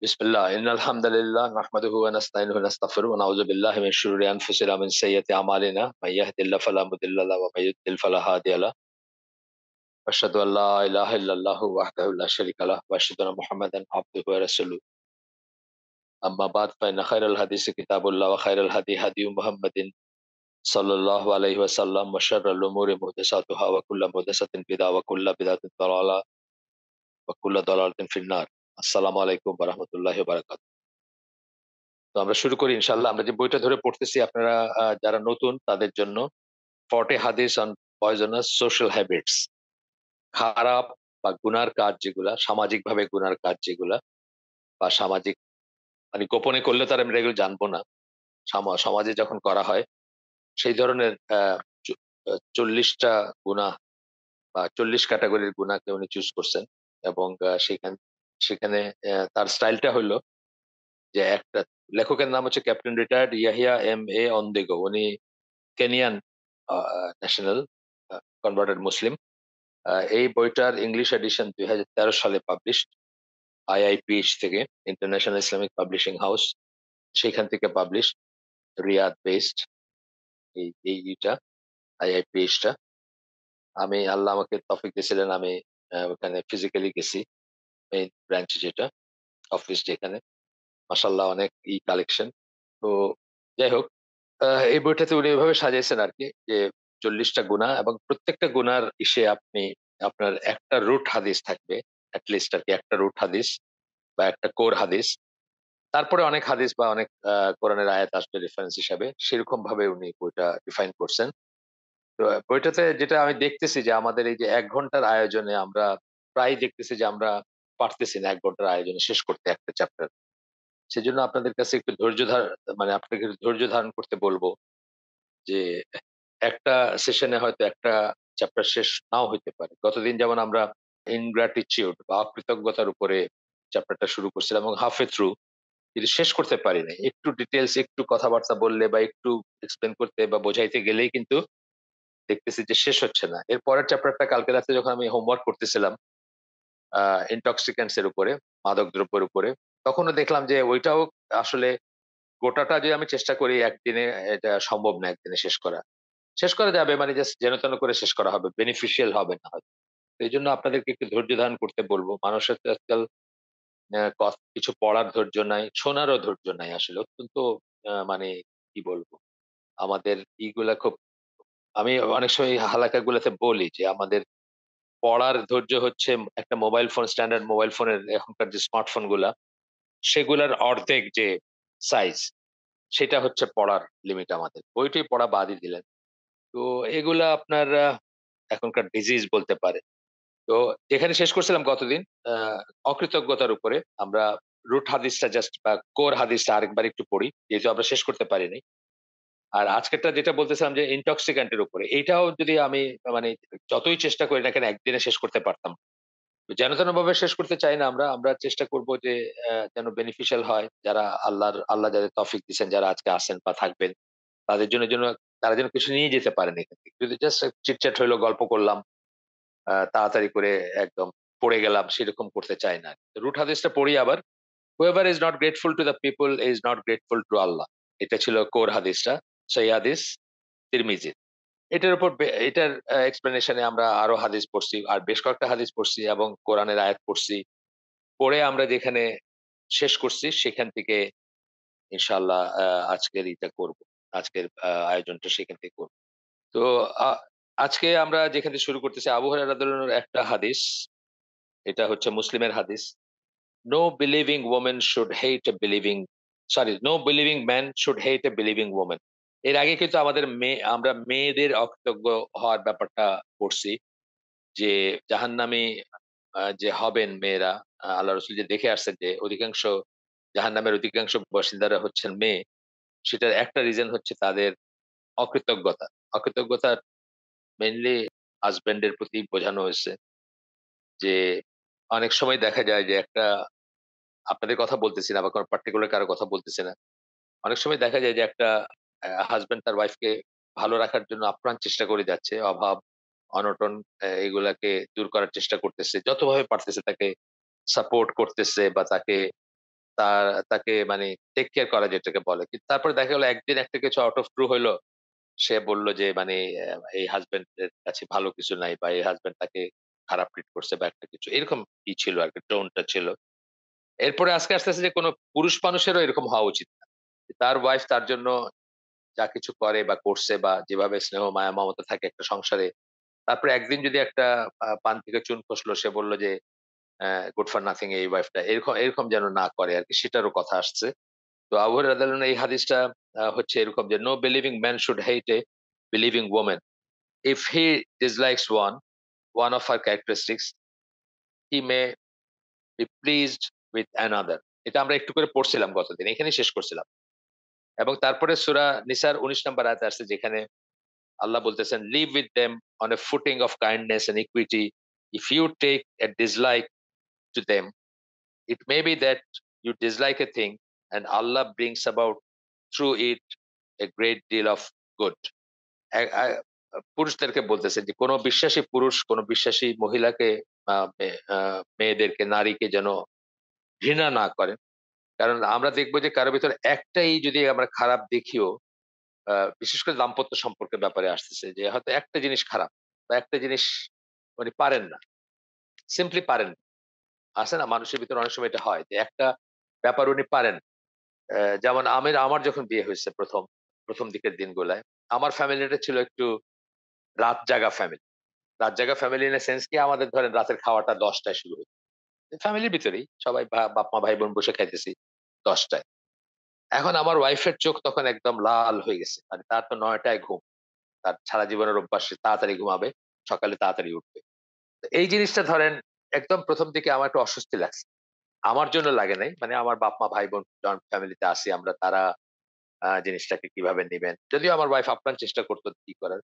बिस्मिल्लाह इन्नल हम्दुलिल्लाह नहमदुहु व नस्तईनुहु व नस्तगफिरुहु व नऊज़ु बिल्लाहि मिन शुरूरि अनफुसिना मिन सय्यिअति अमालिना मय यहदिल्लाहु फला मुदिल्ल लहु व मय युद्लिल फला हादिय लहु व अशहदु अन ला इलाहा इल्लल्लाहु वहदहु ला शरीका लहु व अशहदु अन्न मुहम्मदन अब्दुहु व रसूलुहु अम्मा बाद फ़इन्न खैरल हदीस किताबुल्लाह व खैरल हदी हदी मुहम्मदिन सल्लल्लाहु अलैहि वसल्लम व शर्रल उमूरि मुहदसातुहा व कुल्लु मुहदसातिन बिदअह व कुल्लु बिदअतिन दलाला व कुल्लु दलालातिन फिन्नार। আসসালামু আলাইকুম ওয়া রাহমাতুল্লাহি ওয়া বারাকাতুহু। তো আমরা শুরু করি ইনশাআল্লাহ। আমরা যে বইটা ধরে পড়তেছি আপনারা যারা নতুন তাদের জন্য 40 হাদিস অন পয়জনাস সোশ্যাল হ্যাবিটস। খারাপ বা গুনার কাজ যেগুলা, সামাজিকভাবে গুনার কাজ যেগুলা বা সামাজিক মানে গোপনে করলে তো আর আমরা এগুলো জানবো না। সমাজে যখন করা হয় সেই ধরনের চ ৪০ টা গুনাহ বা ৪০ ক্যাটেগরির গুনাহকে উনি চুজ করছেন এবং সেখানে তার স্টাইলটা হইলো যে একটা লেখকের নাম হচ্ছে captain retired Yahya M A অন্দেগো। উনি কেনিয়ান ন্যাশনাল কনভার্টেড মুসলিম। এই বইটার ইংলিশ এডিশন ২০১৩ সালে পাবলিশড আইআইপিএইচ থেকে, ইন্টারন্যাশনাল ইসলামিক পাবলিশিং হাউস, সেখান থেকে পাবলিশ, রিয়াদ বেসড এইটা আইআইপিএইচটা। আমি আল্লাহ আমাকে তৌফিক দিয়েছিলেন, আমি ওখানে ফিজিক্যালি গেছি, মেইন ব্রাঞ্চ যেটা, অফিস যেখানে। মাশাআল্লাহ অনেক কালেকশন। তো যাই হোক, এই বইটাতে উনি এভাবে সাজাইছেন আরকি যে ৪০ টা গুনাহ এবং প্রত্যেকটা গুনার আপনি আপনার একটা রুট হাদিস থাকবে। এট লিস্ট আরকি একটা রুট হাদিস বা একটা কোর হাদিস। তারপরে অনেক হাদিস বা অনেক কোরআনের আয়াত আসবে রেফারেন্স হিসাবে। সেরকম ভাবে উনি বইটা ডিফাইন করছেন। তো বইটাতে যেটা আমি দেখতেছি যে আমাদের এই যে ১ ঘন্টার আয়োজনে আমরা প্রায়ই দেখতেছি যে আমরা পারতেছি না ১ ঘন্টার আয়োজনে শেষ করতে একটা চ্যাপ্টার। সেজন্য আপনাদের কাছে একটু মানে আপনাকে ধৈর্য ধারণ করতে বলব যে একটা সেশনে হয়তো একটা চ্যাপ্টার শেষ নাও হইতে পারে। গতদিন যেমন আমরা ingratitude বা অকৃতজ্ঞতার উপরে চ্যাপ্টারটা শুরু করছিলাম এবং হাফ ওয়ে থ্রু, কিন্তু শেষ করতে পারি নাই। একটু ডিটেইলস একটু কথাবার্তা বললে বা একটু এক্সপ্লেইন করতে বা বোঝাইতে গেলেই কিন্তু দেখতেছি যে শেষ হচ্ছে না। এর পরের চ্যাপ্টারটা কালকে রাতে যখন আমি হোমওয়ার্ক করতেছিলাম আ intoxicants এর উপরে, মাদক দ্রব্যের উপরে, তখনও দেখলাম যে ওইটাও আসলে গোটাটা যদি আমি চেষ্টা করি একদিনে, এটা সম্ভব না একদিনে শেষ করা। শেষ করা যাবে মানে জাস্ট যেন-তেন করে শেষ করা হবে। বেনিফিশিয়াল হবে না হয়তো। তো এইজন্য আপনাদেরকে একটু ধৈর্য ধারণ করতে বলব। মানুষের তো আজকাল কিছু পড়ার ধৈর্য নাই, শোনারও ধৈর্য নাই আসলে। অত্যন্ত মানে কি বলবো? আমাদের ইগুলা খুব, আমি অনেক সময় হালাকাগুলাতে বলি যে আমাদের পড়ার ধৈর্য হচ্ছে একটা মোবাইল ফোন, স্ট্যান্ডার্ড মোবাইল ফোনের এখনকার যে স্মার্টফোন গুলা, সেগুলার অর্ধেক যে সাইজ, সেটা হচ্ছে পড়ার লিমিট আমাদের। বইটই পড়া বাদই দিলেন। তো এগুলা আপনার এখনকার ডিজিজ বলতে পারেন। তো যেখানে শেষ করছিলাম গতদিন, আ অকৃতজ্ঞতার উপরে আমরা রুট হাদিসটা জাস্ট বা কোর হাদিসটা আরেকবার একটু পড়ি। যেহেতু আমরা শেষ করতে পারি নাই। আর আজকেরটা যেটা বলতেছিলাম যে ইনটক্সিক্যান্ট এর উপরে। এইটাও যদি আমি মানে যতই চেষ্টা করি না কেন একদিনে শেষ করতে পারতাম। যেন তেনভাবে শেষ করতে চাই না আমরা। আমরা চেষ্টা করব যে যেন বেনিফিশিয়াল হয়। যারা আল্লাহ যাদের তৌফিক দিছেন, যারা আজকে আছেন বা থাকবেন, তাদের জন্য তারা যেন কিছু নিয়ে যেতে পারেন এখান থেকে। যদি জাস্ট চিটচাট হইলো, গল্প করলাম, তাড়াতাড়ি করে একদম পড়ে গেলাম, সেরকম করতে চাই না। রুট হাদিসটা পড়ি আবার। "Whoever is not grateful to the people is not grateful to Allah." এটা ছিল কোর হাদিসটা। সেই হাদিস তিরমিজির। এটার উপর এটার এক্সপ্লেনেশন এ আমরা আরো হাদিস পড়ছি। আর বেশ কয়েকটা হাদিস পড়ছি এবং কোরআনের আয়াত পড়ছি। পড়ে আমরা যেখানে শেষ করছি সেখান থেকে ইনশাআল্লাহ আজকের ইটা করব। আজকের আয়োজনটা সেখান থেকে করব। তো আ আজকে আমরা যেখান থেকে শুরু করতেছি, আবু হুরায়রা রাদিয়াল্লাহু আনহুর একটা হাদিস। এটা হচ্ছে মুসলিমের হাদিস। "No believing woman should hate a believing no believing man should hate a believing woman." এর আগে কিন্তু আমরা মেয়েদের অকৃতজ্ঞ হওয়ার ব্যাপারটা পড়ছি। যে জাহান্নামী যে হবেন মেয়েরা, আল্লাহ রাসূল যে দেখে আসছেন যে অধিকাংশ জাহান্নামের অধিকাংশ বাসিন্দারা হচ্ছেন মেয়ে। সেটার একটা রিজন হচ্ছে তাদের অকৃতজ্ঞতা। অকৃতজ্ঞতা মেইনলি হাসব্যান্ড এর প্রতি বোঝানো হয়েছে। যে অনেক সময় দেখা যায় যে আপনাদের কথা বলতেছি না বা কোন পার্টিকুলার কারো কথা বলতেছি না। অনেক সময় দেখা যায় যে একটা হাসব্যান্ড তার ওয়াইফ কে ভালো রাখার জন্য আপ্রাণ চেষ্টা করে যাচ্ছে। অভাব, অনটন এগুলাকে দূর করার চেষ্টা করতেছে। যতভাবে পারতেছে তাকে সাপোর্ট করতেছে বা তাকে তার তাকে মানে টেক কেয়ার করা যেটাকে বলে। কিন্তু তারপরে দেখা গেল একদিন একটা কিছু আউট অফ ট্রু হইলো। সে বলল যে মানে এই হাসব্যান্ড এর কাছে ভালো কিছু নাই বা এই হাসব্যান্ড তাকে খারাপ ট্রিট করছে বা একটা কিছু। এরকম ছিল আরকি টোনটা ছিল। এরপরে আজকে আসতেছে যে কোন পুরুষ মানুষেরও এরকম হওয়া উচিত না। তার ওয়াইফ তার জন্য যা কিছু করে বা করছে বা যেভাবে স্নেহ মায়া মমতা থাকে একটা সংসারে। তারপরে একদিন যদি একটা পান থেকে চুন খসলো সে বলল যে গুড ফর নাথিং এই ওয়াইফটা। এরকম এরকম যেন না করে আরকি সেটারও কথা আসছে। তো আবু হুরায়রা রাদিয়াল্লাহু আনহু এই হাদিসটা হচ্ছে এরকম যে, "No believing man should hate a believing woman. If he dislikes one of her characteristics, he may be pleased with another." এটা আমরা একটু করে পড়ছিলাম গতদিন। এখানেই শেষ করছিলাম। এবং তারপরে সূরা নিসার ১৯ নম্বর আয়াতে আসছে যেখানে আল্লাহ বলতেছেন, "Live with them on a footing of kindness and equity. If you take a dislike to them, it may be that you dislike a thing and Allah brings about through it a great deal of good." এ আ পুরুষদেরকে বলতেছেন যে, কোন বিশ্বাসী পুরুষ কোন বিশ্বাসী মহিলাকে আ মে আ মেয়েদেরকে, নারীকে যেন ঘৃণা না করেন। কারণ আমরা দেখব যে কারো ভেতরে একটাই যদি আমরা খারাপ দেখিও, আ বিশেষ করে দাম্পত্য সম্পর্কের ব্যাপারে আসতেছে যে হয়তো একটা জিনিস খারাপ বা একটা জিনিস উনি পারেন না। সিম্পলি পারেন না। আছে না? মানুষের ভিতরে অনেক সময় এটা হয় যে একটা ব্যাপার উনি পারেন। যেমন আমার যখন বিয়ে হইছে ১ম দিকের দিনগুলায়, আমার ফ্যামিলিটা ছিল একটু রাত জাগা ফ্যামিলি। রাত জাগা ফ্যামিলি ইন a সেন্স কি আমাদের ধরেন রাতের খাওয়াটা ১০ টায় শুরু হইত। ফ্যামিলির ভিতরেই সবাই বাপ-মা, ভাই-বোন বসে খাইতেছি ১০ টায়। এখন আমার ওয়াইফের চোখ তখন একদম লাল হয়ে গেছে। মানে তার তো ৯ টায় ঘুম। তার সারা জীবনের অভ্যাস সে তাড়াতাড়ি ঘুমাবে, সকালে তাড়াতাড়ি উঠবে। তো এই জিনিসটা ধরেন একদম ১ম দিকে আমার একটু অস্বস্তি লাগছে। আমার জন্য লাগে নাই। মানে আমার বাপ-মা, ভাই-বোন জয়েন্ট ফ্যামিলিতে আছি আমরা। তারা জিনিসটাকে কিভাবে নিবেন। যদিও আমার ওয়াইফ আপ্রাণ চেষ্টা করত ঠিক করার।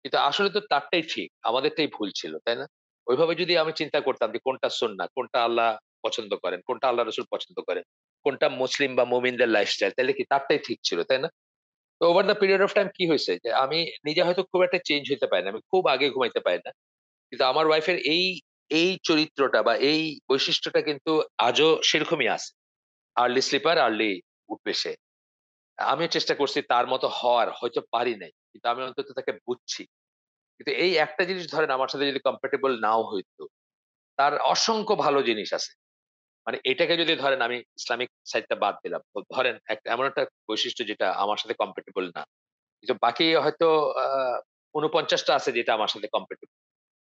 কিন্তু আসলে তো তারটাই ঠিক। আমাদেরটাই ভুল ছিল, তাই না? ওইভাবে যদি আমি চিন্তা করতাম যে কোনটা সুন্নাহ, কোনটা আল্লাহ পছন্দ করেন, কোনটা আল্লাহ রাসূল পছন্দ করেন, কোনটা মুসলিম বা মুমিনদের লাইফস্টাইল, তাইলে কি তারটাই ঠিক ছিল, তাই না? তো over the period of time কি হইছে যে আমি নিজে হয়তো খুব একটা চেঞ্জ হইতে পারি না। আমি খুব আগে ঘুমাইতে পারি না। কিন্তু আমার ওয়াইফের এই চরিত্রটা বা এই বৈশিষ্ট্যটা কিন্তু আজও সেরকমই আছে। আর্লি স্লিপার, আর্লি উঠবে সে। আমিও চেষ্টা করছি তার মতো হওয়ার, হয়তো পারি নাই। কিন্তু আমি অন্তত তাকে বুঝছি। কিন্তু এই একটা জিনিস ধরেন আমার সাথে যদি কম্প্যাটেবল নাও হইতো, তার অসংখ্য ভালো জিনিস আছে। মানে এটাকে যদি ধরেন আমি ইসলামিক সাইডটা বাদ দিলাম। তো ধরেন এমন একটা বৈশিষ্ট্য যেটা আমার সাথে কম্প্যাটেবল না। কিন্তু বাকি হয়তো আ ৪৯ টা আছে যেটা আমার সাথে কম্প্যাটেবল।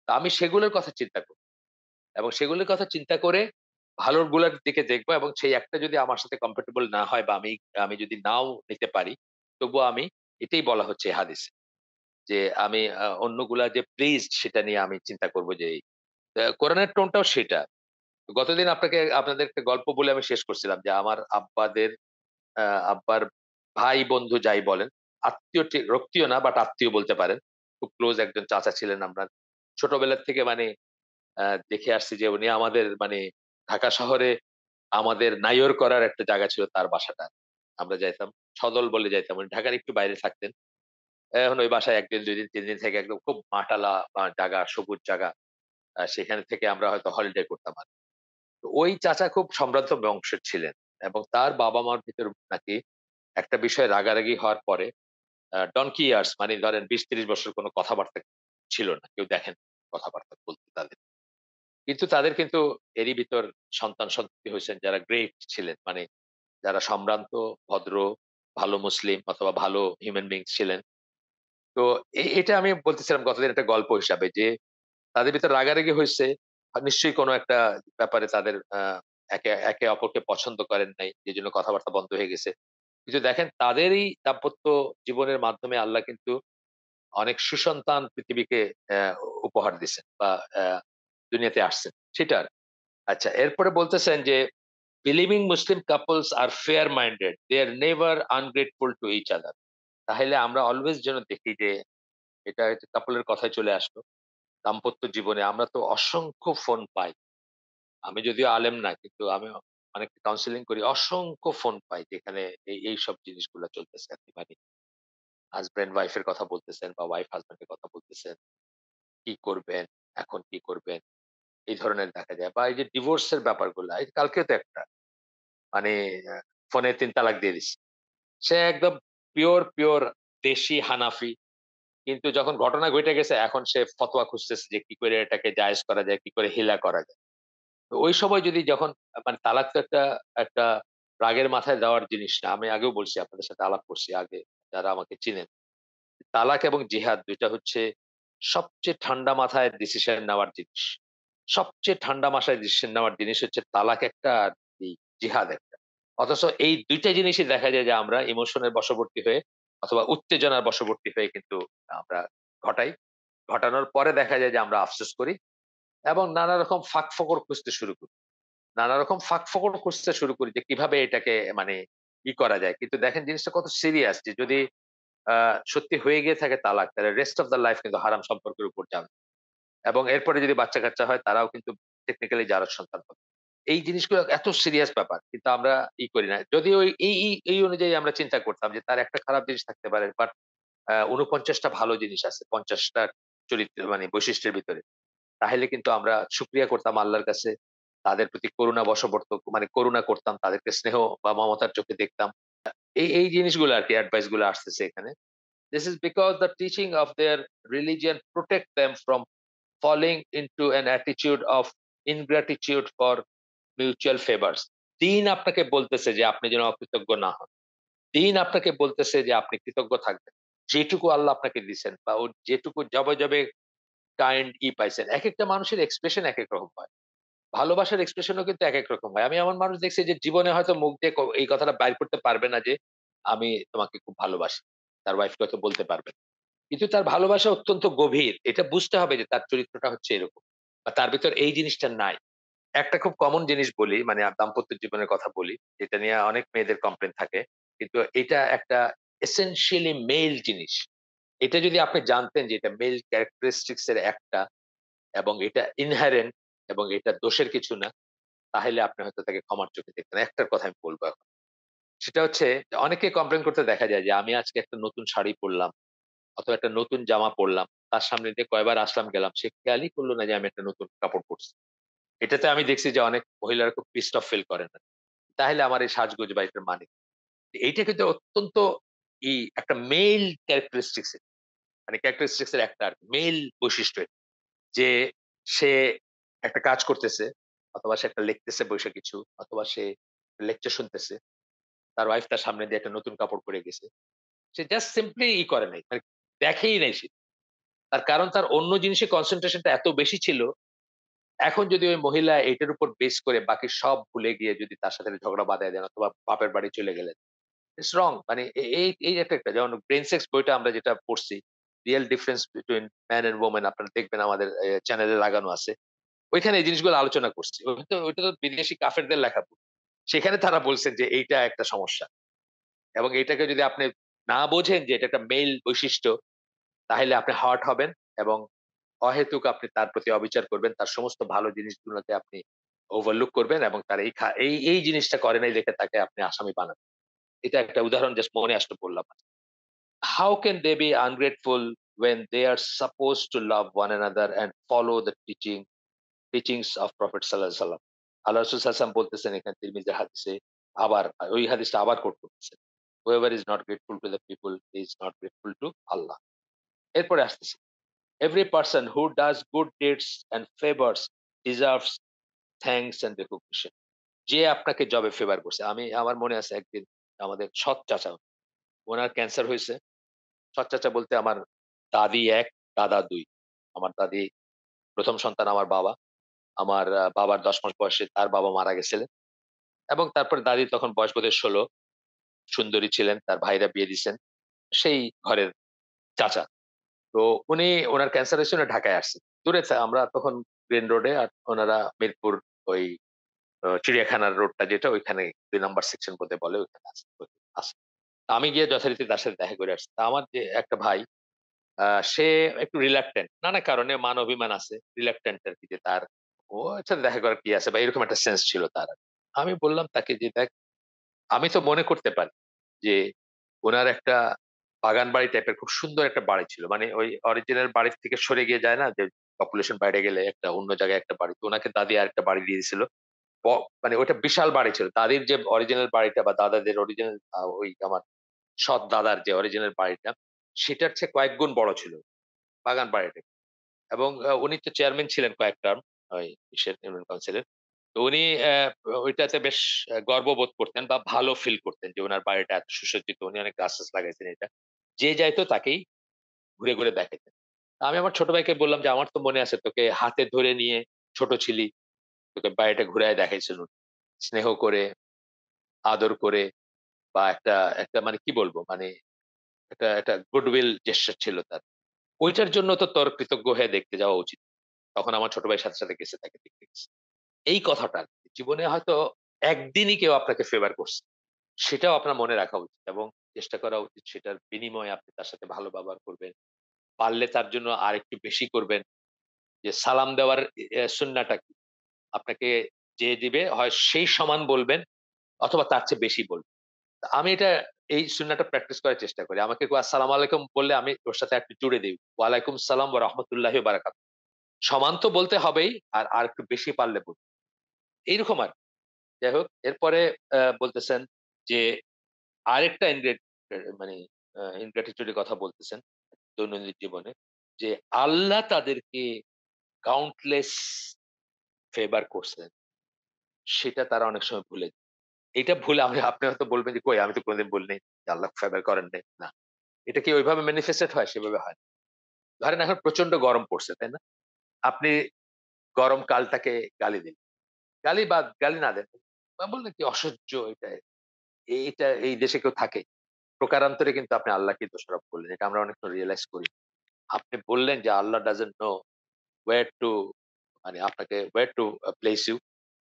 তো আমি সেগুলোর কথা চিন্তা করি। এবং সেগুলোর কথা চিন্তা করে ভালোর গুলার দিকে দেখবো এবং সেই একটা যদি আমার সাথে কম্প্যাটেবল না হয় বা আমি আমি যদি নাও নিতে পারি, তবুও আমি এটাই বলা হচ্ছে এই হাদিসে। যে আমি অন্যগুলা যে প্লিজড সেটা নিয়ে আমি চিন্তা করব যে কোরআনের টোনটাও সেটা। গতদিন আপনাদের একটা গল্প বলে আমি শেষ করছিলাম যে আমার আ আব্বার ভাই বন্ধু যাই বলেন, আত্মীয় ঠিক রক্তীয় না বাট আত্মীয় বলতে পারেন। খুব ক্লোজ একজন চাচা ছিলেন আমরা। ছোটবেলা থেকে মানে দেখে আসছি যে উনি আমাদের মানে ঢাকা শহরে আমাদের নাইয়র করার একটা জায়গা ছিল তার বাসাটা। আমরা যাইতাম। সদল বলে যাইতাম। উনি ঢাকার একটু বাইরে থাকতেন। এখন ওই বাসায় ১ দিন ২ দিন ৩ দিন থেকে একদম খুব মাটালা জাগা, সবুজ জাগা। সেখানে থেকে আমরা হয়তো হলিডে করতাম আরকি। তো ওই চাচা খুব সম্ভ্রান্ত বংশের ছিলেন এবং তার বাবা-মার ভিতর নাকি একটা বিষয়ে রাগারাগি হওয়ার পরে ডনকি ইয়ার্স মানে ধরেন ২০-৩০ বছর কোন কথাবার্তা ছিল না। কেউ দেখেন কথাবার্তা বলতে তাদের। কিন্তু তাদের কিন্তু এরই ভিতর সন্তান-সন্ততি হইছেন যারা গ্রেট ছিলেন। মানে যারা সম্ভ্রান্ত, ভদ্র, ভালো মুসলিম অথবা ভালো হিউম্যান বিইংস ছিলেন। তো এটা আমি বলতেছিলাম গতদিন একটা গল্প হিসাবে যে তাদের ভিতরে রাগারাগি হইছে। নিশ্চয়ই কোনো একটা ব্যাপারে তাদের একে অপরকে পছন্দ করেন নাই। যেজন্য কথাবার্তা বন্ধ হয়ে গেছে। কিন্তু দেখেন তাদেরই দাম্পত্য জীবনের মাধ্যমে আল্লাহ কিন্তু অনেক সুসন্তান পৃথিবীকে অ্যা উপহার দিছেন বা দুনিয়াতে আসছেন। সেটা আর। আচ্ছা এরপরে বলতেছেন যে, "Believing Muslim couples are fair minded. They are never ungrateful to each other." তাহলে আমরা অলওয়েজ যেন দেখি যে এটা হচ্ছে কাপল এর কথায় চলে আসলো। দাম্পত্য জীবনে আমরা তো অসংখ্য ফোন পাই। আমি যদিও আলেম না কিন্তু আমি অনেক কাউন্সেলিং করি। অসংখ্য ফোন পাই যেখানে এইসব জিনিসগুলা চলতেছে আরকি। মানে হাসব্যান্ড ওয়াইফ এর কথা বলতেছেন বা ওয়াইফ হাসব্যান্ড এর কথা বলতেছেন। কি করবেন? এখন কি করবেন? এই ধরনের দেখা যায়। বা এই যে ডিভোর্স এর ব্যাপারগুলা, এই কালকেও তো একটা। মানে ফোনে ৩ তালাক দিয়ে দিছে। সে একদম পিওর দেশি হানাফি। কিন্তু যখন ঘটনা ঘইটে গেছে এখন সে ফতোয়া খুঁজতেছে যে কি করে এটাকে জায়েজ করা যায়, কি করে হিলা করা যায়। তো ওই সময় যদি যখন মানে তালাক তো একটা রাগের মাথায় দেওয়ার জিনিস না। আমি আগেও বলছি আপনাদের সাথে আলাপ করছি আগে যারা আমাকে চিনেন। তালাক এবং জিহাদ ২ টা হচ্ছে সবচেয়ে ঠান্ডা মাথায় ডিসিশন নেওয়ার জিনিস। সবচেয়ে ঠান্ডা মাথায় ডিসিশন নেওয়ার জিনিস হচ্ছে তালাক একটা আর এই জিহাদ একটা। অথচ এই ২ টা জিনিসই দেখা যায় যে আমরা ইমোশনের বশবর্তী হয়ে অথবা উত্তেজনার বশবর্তী হয়ে কিন্তু আমরা ঘটাই। ঘটানোর পরে দেখা যায় যে আমরা আফসোস করি এবং নানা রকম ফাঁক-ফোকর খুঁজতে শুরু করি। নানা রকম ফাঁক-ফোকর খুঁজতে শুরু করি যে কিভাবে এটাকে মানে করা যায়। কিন্তু দেখেন জিনিসটা কত সিরিয়াস যে যদি আ সত্যি হয়ে গিয়ে থাকে তালাক, তাহলে রেস্ট অফ দ্যা লাইফ কিন্তু হারাম সম্পর্কের উপর যাবে। এবং এরপরে যদি বাচ্চা-কাচ্চা হয় তারাও কিন্তু টেকনিক্যালি জারজ সন্তান হবে। এই জিনিসগুলো এত সিরিয়াস ব্যাপার। কিন্তু আমরা করি না। যদিও এই অনুযায়ী আমরা চিন্তা করতাম যে তার একটা খারাপ জিনিস থাকতে পারে। বাট ৪৯ টা ভালো জিনিস আছে। ৫০ টা চরিত্র মানে বৈশিষ্ট্যের ভিতরে। তাহলে কিন্তু আমরা শুকরিয়া করতাম আল্লাহর কাছে। তাদের প্রতি করুণা বশবর্ত মানে করুণা করতাম। তাদেরকে স্নেহ বা মমতার চোখে দেখতাম। এই জিনিসগুলো আরকি এডভাইস গুলো আসতেছে এখানে। This is because the teaching of their religion protect them from falling into an attitude of ingratitude for mutual favors. দিন আপনাকে বলতেছে যে আপনি যেন অকৃতজ্ঞ না হন। দিন আপনাকে বলতেছে যে আপনি কৃতজ্ঞ থাকবেন। যেটুকু আল্লাহ আপনাকে দিছেন বা ও যেটুকু যবে কাইন্ড পাইছেন। একেকটা মানুষের এক্সপ্রেশন একেক রকম হয়। ভালোবাসার এক্সপ্রেশন ও কিন্তু একেক রকম হয়। আমি এমন মানুষ দেখছি যে জীবনে হয়তো মুখ দিয়ে এই কথাটা বাইর করতে পারবে না যে, "আমি তোমাকে খুব ভালোবাসি।" তার ওয়াইফকে হয়তো বলতে পারবে না। কিন্তু তার ভালোবাসা অত্যন্ত গভীর। এটা বুঝতে হবে যে তার চরিত্রটা হচ্ছে এরকম। বা তার ভেতর এই জিনিসটা নাই। একটা খুব কমন জিনিস বলি মানে দাম্পত্য জীবনের কথা বলি। যেটা নিয়ে অনেক মেয়েদের কমপ্লেইন থাকে। কিন্তু এটা একটা essentially মেল জিনিস। এটা যদি আপনি জানতেন যে এটা মেল ক্যারেক্টারিস্টিক্স এর একটা এবং এটা inherent এবং এটা দোষের কিছু না, তাহলে আপনি হয়তো তাকে ক্ষমার চোখে দেখতেন। একটার কথা আমি বলব এখন। সেটা হচ্ছে যে অনেকে কমপ্লেইন করতে দেখা যায় যে আমি আজকে একটা নতুন শাড়ি পড়লাম অথবা একটা নতুন জামা পড়লাম। তার সামনে দিয়ে কয়বার আসলাম গেলাম। সে খেয়ালই করল না যে আমি একটা নতুন কাপড় পড়ছি। এটাতে আমি দেখছি যে অনেক মহিলারা খুব পিসড অফ ফিল করেন। তাহলে আমার এই সাজগোজ বা এটার মানে কি? এইটা কিন্তু অত্যন্ত একটা মেল ক্যারেক্টারিস্টিক্স এর মানে ক্যারেক্টারিস্টিক্স এর একটা মেল বৈশিষ্ট্য এটা। যে সে একটা কাজ করতেছে অথবা সে একটা লিখতেছে বইসা কিছু অথবা সে লেকচার শুনতেছে। তার ওয়াইফ তার সামনে দিয়ে একটা নতুন কাপড় পরে গেছে। সে জাস্ট সিম্পলি করে নাই। মানে দেখেই নাই সে। তার কারণ তার অন্য জিনিসে কনসেনট্রেশন টা এত বেশি ছিল, এখন যদি ওই মহিলা এটার উপর বেস করে বাকি সব ভুলে গিয়ে যদি তার সাথে ঝগড়া বাঁধায় দেন অথবা বাপের বাড়ি চলে গেলেন। ইটস রং মানে এই একটা যেমন ব্রেইন সেক্স বইটা আমরা যেটা পড়ছি, Real difference between man and woman আপনারা দেখবেন আমাদের চ্যানেলে লাগানো আছে। ওইখানে এই জিনিসগুলো আলোচনা করছি। ওইটা তো বিদেশি কাফেরদের লেখা বই। সেখানে তারা বলছেন যে এইটা একটা সমস্যা। এবং এটাকে যদি আপনি না বোঝেন যে এটা একটা মেইল বৈশিষ্ট্য, তাহলে আপনি হার্ট হবেন এবং অহেতুক আপনি তার প্রতি অবিচার করবেন। তার সমস্ত ভালো জিনিসগুলোকে আপনি ওভারলুক করবেন এবং তার এই জিনিসটা করে নাই দেখে তাকে আপনি আসামি বানাবেন। এটা একটা উদাহরণ জাস্ট মনে আসলো বললাম। How can they be ungrateful when they are supposed to love one another and follow the teachings of Prophet সাল্লাল্লাহু আলাইহি ওয়াসাল্লাম? আল্লাহ রাসূল সাল্লাল্লাহু আলাইহি ওয়াসাল্লাম বলতেছেন এখানে তিরমিজির হাদিসে আবার ওই হাদিসটা আবার কোট করতেছেন। Whoever is not grateful to the people is not grateful to Allah. এরপরে আসতেছে। Every person who does good deeds and favors deserves thanks and recognition. যে আপনাকে জবে ফেভার করছে। আমার মনে আছে একদিন আমাদের সৎ চাচা, উনার ক্যান্সার হইছে। সৎ চাচা বলতে আমার দাদি ১, দাদা ২। আমার দাদি ১ম সন্তান আমার বাবা। আমার বাবার ১০ মাস বয়সে তার বাবা মারা গেছিলেন। এবং তারপরে দাদির তখন বয়স বোধহয় ১৬। সুন্দরী ছিলেন। তার ভাইরা বিয়ে দিছেন। সেই ঘরের চাচা। তো উনি উনার ক্যান্সার হয়েছে উনি ঢাকায় আসছেন। দূরে আমরা তখন গ্রিন রোডে আর উনারা মিরপুর ওই চিড়িয়াখানার রোডটা যেটা ওইখানে ২ নাম্বার সেকশন বোধহয় বলে ওইখানে আছে। আমি গিয়ে যথারীতি তার সাথে দেখা করে আসছি। তা আমার যে একটা ভাই আ সে একটু রিলাক্টেন্ট। নানা কারণে মান অভিমান আছে। রিলাক্টেন্ট আরকি যে তার ওর সাথে দেখা করার কি আছে বা এরকম একটা সেন্স ছিল তার। আমি বললাম তাকে যে, "দেখ আমি তো মনে করতে পারি যে উনার একটা বাগান বাড়ি টাইপের খুব সুন্দর একটা বাড়ি ছিল। মানে ওই অরিজিনাল বাড়ির থেকে সরে গিয়ে যায় না যে পপুলেশন বাইরে গেলে একটা অন্য জায়গায় একটা বাড়ি। তো উনাকে দাদি আরেকটা বাড়ি দিয়ে দিছিল। ব মানে ওটা বিশাল বাড়ি ছিল। তাদের যে অরিজিনাল বাড়িটা বা দাদাদের অরিজিনাল ওই আমার সৎ দাদার যে অরিজিনাল বাড়িটা, সেটার চেয়ে কয়েক গুণ বড় ছিল বাগান বাড়িটা। এবং উনি তো চেয়ারম্যান ছিলেন কয়েক টার্ম ওই ইসের ইউনিয়ন কাউন্সিলের। তো উনি ওইটাতে বেশ গর্ববোধ করতেন বা ভালো ফিল করতেন যে উনার বাড়িটা এত সুসজ্জিত। উনি অনেক গাছ-টাছ লাগাইছেন এটা। যে যাইতো তাকেই ঘুরে, ঘুরে দেখাইতেন। আমি আমার ছোট ভাইকে বললাম যে, "আমার তো মনে আছে তোকে হাতে ধরে নিয়ে ছোট ছিলি, তোকে বাড়িটা ঘুরায় দেখাইছিল। স্নেহ করে, আদর করে বা একটা একটা মানে কি বলবো? মানে একটা একটা গুডউইল জেস্চার ছিল তার। ওইটার জন্য তো তোর কৃতজ্ঞ হয়ে দেখতে যাওয়া উচিত।" তখন আমার ছোট ভাই সাথে, সাথে গেছে তাকে দেখতে গেছে। এই কথাটা জীবনে হয়তো একদিনই কেউ আপনাকে ফেভার করছে। সেটাও আপনার মনে রাখা উচিত এবং চেষ্টা করা উচিত সেটার বিনিময়ে আপনি তার সাথে ভালো ব্যবহার করবেন। পারলে তার জন্য আরেকটু বেশি করবেন। যে সালাম দেওয়ার সুন্নাহটা কি? আপনাকে যে দিবে হয় সেই সমান বলবেন অথবা তার চেয়ে বেশি বলবেন। আমি এটা এই সুন্নাহটা প্র্যাকটিস করার চেষ্টা করি। আমাকে কেউ আসসালামু আলাইকুম বললে আমি ওর সাথে একটু জুড়ে দেই। ওয়া আলাইকুম সালাম ওয়া রাহমাতুল্লাহি ওয়া বারাকাতুহু। সমান তো বলতে হবেই আর আরেকটু বেশি পারলে বলব। এইরকম আরকি। যাই হোক এরপরে বলতেছেন যে আরেকটা মানে ingratitude এর কথা বলতেছেন দৈনন্দিন জীবনে যে আল্লাহ তাদেরকে কাউন্টলেস ফেভার করছেন। সেটা তারা অনেক সময় ভুলে যায়। এটা ভুলে আপনি হয়তো বলবেন যে, "কই আমি তো কোনদিন বলি নাই যে আল্লাহ ফেভার করেন নাই।" না। এটা কি ওইভাবে ম্যানিফেস্টেড হয়? সেভাবে হয় না। ধরেন এখন প্রচন্ড গরম পড়ছে, তাই না? আপনি গরম কালটাকে গালি দিন। গালি না দেন। বললেন কি অসহ্য এটা। এইটা এই দেশে কেউ থাকে? প্রকারান্তরে কিন্তু আপনি আল্লাহকে দোষারোপ করলেন। এটা আমরা অনেক সময় রিয়ালাইজ করি। আপনি বললেন যে আল্লাহ ডাজন্ট নো where to মানে আপনাকে where to place you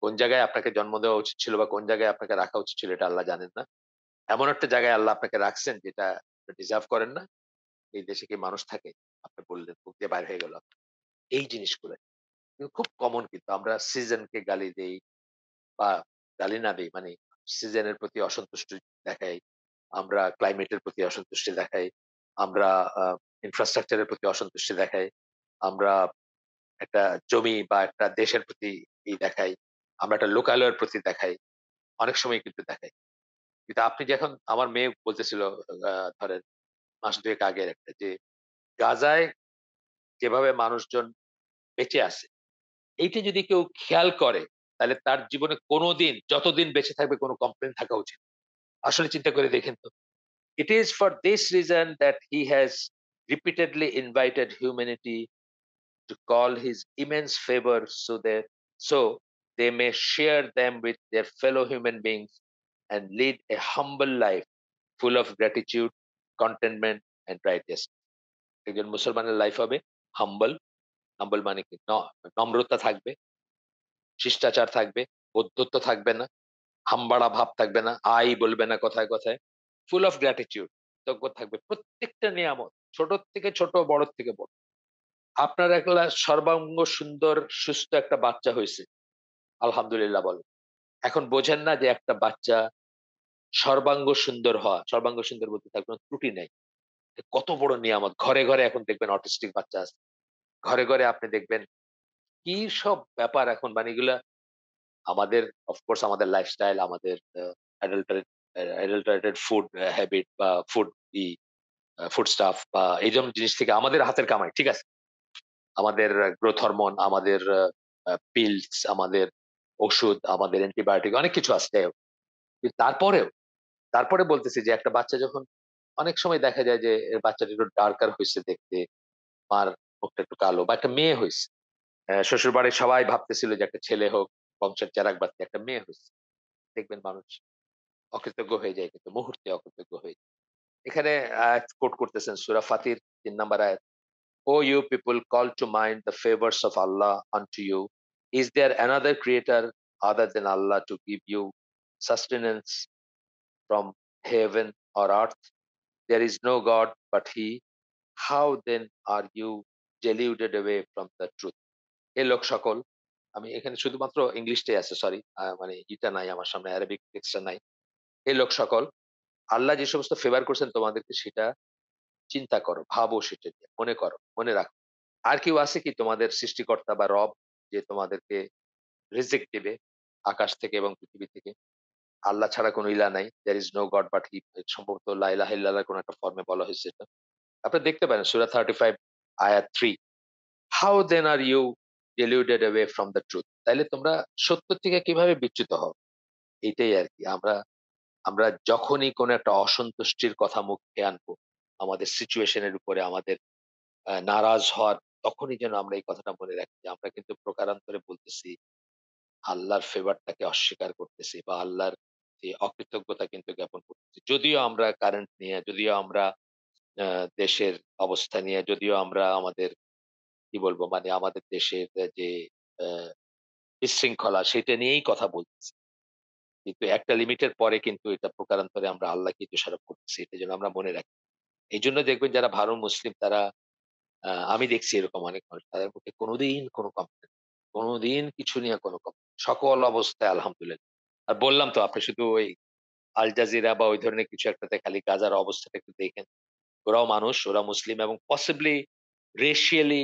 কোন জায়গায় আপনাকে জন্ম দেওয়া উচিত ছিল বা কোন জায়গায় আপনাকে রাখা উচিত ছিল এটা আল্লাহ জানেন না। এমন একটা জায়গায় আল্লাহ আপনাকে রাখছেন যেটা ডিজার্ভ করেন না। এই দেশে কি মানুষ থাকে? আপনি বললেন, মুখ দিয়ে বাইর হয়ে গেল। এই জিনিসগুলো কিন্তু খুব কমন কিন্তু আমরা সিজনকে গালি দেই বা গালি না দেই মানে সিজনের প্রতি অসন্তুষ্টি দেখাই। আমরা ক্লাইমেটের প্রতি অসন্তুষ্টি দেখাই। আমরা আ ইনফ্রাস্ট্রাকচার এর প্রতি অসন্তুষ্টি দেখাই। আমরা একটা জমি বা একটা দেশের প্রতি দেখাই। আমরা একটা লোকালয়ের প্রতি দেখাই। অনেক সময় কিন্তু দেখাই। কিন্তু আপনি যখন আমার মেয়ে বলতেছিল আ ধরেন মাস ২ এক আগের একটা যে গাজায় যেভাবে মানুষজন বেঁচে আছে, এইটা যদি কেউ খেয়াল করে তাহলে তার জীবনে কোনদিন যতদিন বেঁচে থাকবে কোন কমপ্লেইন থাকা উচিত। আসলে চিন্তা করে দেখেন তো। It is for this reason that he has repeatedly invited humanity to call his immense favor so they may share them with their fellow human beings and lead a humble life full of gratitude, contentment and righteousness. একজন মুসলমানের life হবে হাম্বল, হাম্বল মানে কি? নম্রতা থাকবে, শিষ্টাচার থাকবে, বৌদ্ধত্ব থাকবে না, হাম্বাড়া ভাব থাকবে না, বলবে না কথায়, কথায়। ফুল অফ গ্র্যাটিটিউড কৃতজ্ঞ থাকবে প্রত্যেকটা নিয়ামত। ছোট থেকে ছোট, বড় থেকে বড়। আপনার একলা সর্বাঙ্গ সুন্দর সুস্থ একটা বাচ্চা হইছে। আলহামদুলিল্লাহ বলেন। এখন বোঝেন না যে একটা বাচ্চা সর্বাঙ্গ সুন্দর হওয়া, সর্বাঙ্গ সুন্দর বলতে তার কোন ত্রুটি নাই। এ কত বড় নিয়ামত। ঘরে, ঘরে এখন দেখবেন অটিস্টিক বাচ্চা আছে। ঘরে, ঘরে আপনি দেখবেন কি সব ব্যাপার এখন মানে এগুলা আমাদের অফকোর্স আমাদের লাইফস্টাইল, আমাদের অ্যাডাল্টারেট অ্যাডাল্টারেটেড ফুড হ্যাবিট বা ই ফুড স্টাফ বা এইরকম জিনিস থেকে আমাদের হাতের কামাই। ঠিক আছে? আমাদের গ্রোথ হরমোন, আমাদের পিলস, আমাদের ওষুধ, আমাদের অ্যান্টিবায়োটিক অনেক কিছু আছে যাই হোক। কিন্তু তারপরে বলতেছি যে একটা বাচ্চা যখন অনেক সময় দেখা যায় যে বাচ্চাটা একটু ডার্কার হইছে দেখতে, মার মুখটা একটু কালো বা একটা মেয়ে হইছে। শ্বশুরবাড়ির সবাই ভাবতেছিল যে একটা ছেলে হোক, বংশের চেরাগ বাতি একটা মেয়ে হইছে। দেখবেন মানুষ অকৃতজ্ঞ হয়ে যায় কিন্তু মুহূর্তে অকৃতজ্ঞ হয়ে যায়। এখানে আয়াত কোট করতেছেন সূরা ফাতির ৩ নাম্বার আয়াত। "O you people call to mind the favors of Allah unto you. Is there another creator other than Allah to give you sustenance from heaven or earth? There is no God but He. How then are you deluded away from the truth?" হে লোক সকল, আমি এখানে শুধুমাত্র ইংলিশটাই আছে sorry. মানে ইটা নাই আমার সামনে অ্যারাবিক টেক্সটটা নাই। হে লোক সকল, আল্লাহ যে সমস্ত ফেভার করছেন তোমাদেরকে সেটা চিন্তা করো, ভাবো সেটা নিয়ে, মনে করো, মনে রাখো। আর কেউ আছে কি তোমাদের সৃষ্টিকর্তা বা রব যে তোমাদেরকে রিজিক দিবে? আকাশ থেকে এবং পৃথিবী থেকে। আল্লাহ ছাড়া কোনো ইলাহ নাই। There is no God but He সম্ভবত লা ইলাহা ইল্লাল্লাহর কোনো একটা ফর্মে বলা হয়েছে এটা। আপনারা দেখতে পারেন সূরা 35 আয়াত 3, "How then are you deluded away from the truth?" তাইলে তোমরা সত্য থেকে কিভাবে বিচ্যুত হও? এটাই আরকি। আমরা আমরা যখনই কোনো একটা অসন্তুষ্টির কথা মুখে আনবো, আমাদের সিচুয়েশন এর উপরে আমাদের নারাজ হওয়ার, তখনই যেন আমরা এই কথাটা মনে রাখি যে আমরা কিন্তু প্রকারান্তরে বলতেছি আল্লাহর ফেভারটাকে অস্বীকার করতেছি বা আল্লাহর যে অকৃতজ্ঞতা কিন্তু জ্ঞাপন করতেছি। যদিও আমরা কারেন্ট নিয়ে, যদিও আমরা আ দেশের অবস্থা নিয়ে, যদিও আমরা আমাদের কি বলবো মানে আমাদের দেশের যে আ বিশৃঙ্খলা সেটা নিয়েই কথা বলতেছি। কিন্তু একটা লিমিটের পরে কিন্তু এটা প্রকারান্তরে আমরা আল্লাহকেই দোষারোপ করতেছি। এটা যেন আমরা মনে রাখি। এইজন্য দেখবেন যারা ভালো মুসলিম তারা আমি দেখছি এরকম অনেক মানুষ তাদের মুখে কোনদিন কোন কমপ্লেইন, কোনদিন কিছু নিয়ে কোন কমপ্লেইন। সকল অবস্থায় আলহামদুলিল্লাহ। আর বললাম তো আপনি শুধু ওই আল জাজিরা বা ওই ধরনের কিছু একটাতে খালি গাজার অবস্থাটা একটু দেখেন। ওরাও মানুষ, ওরা মুসলিম এবং পসিবলি রেশিয়ালি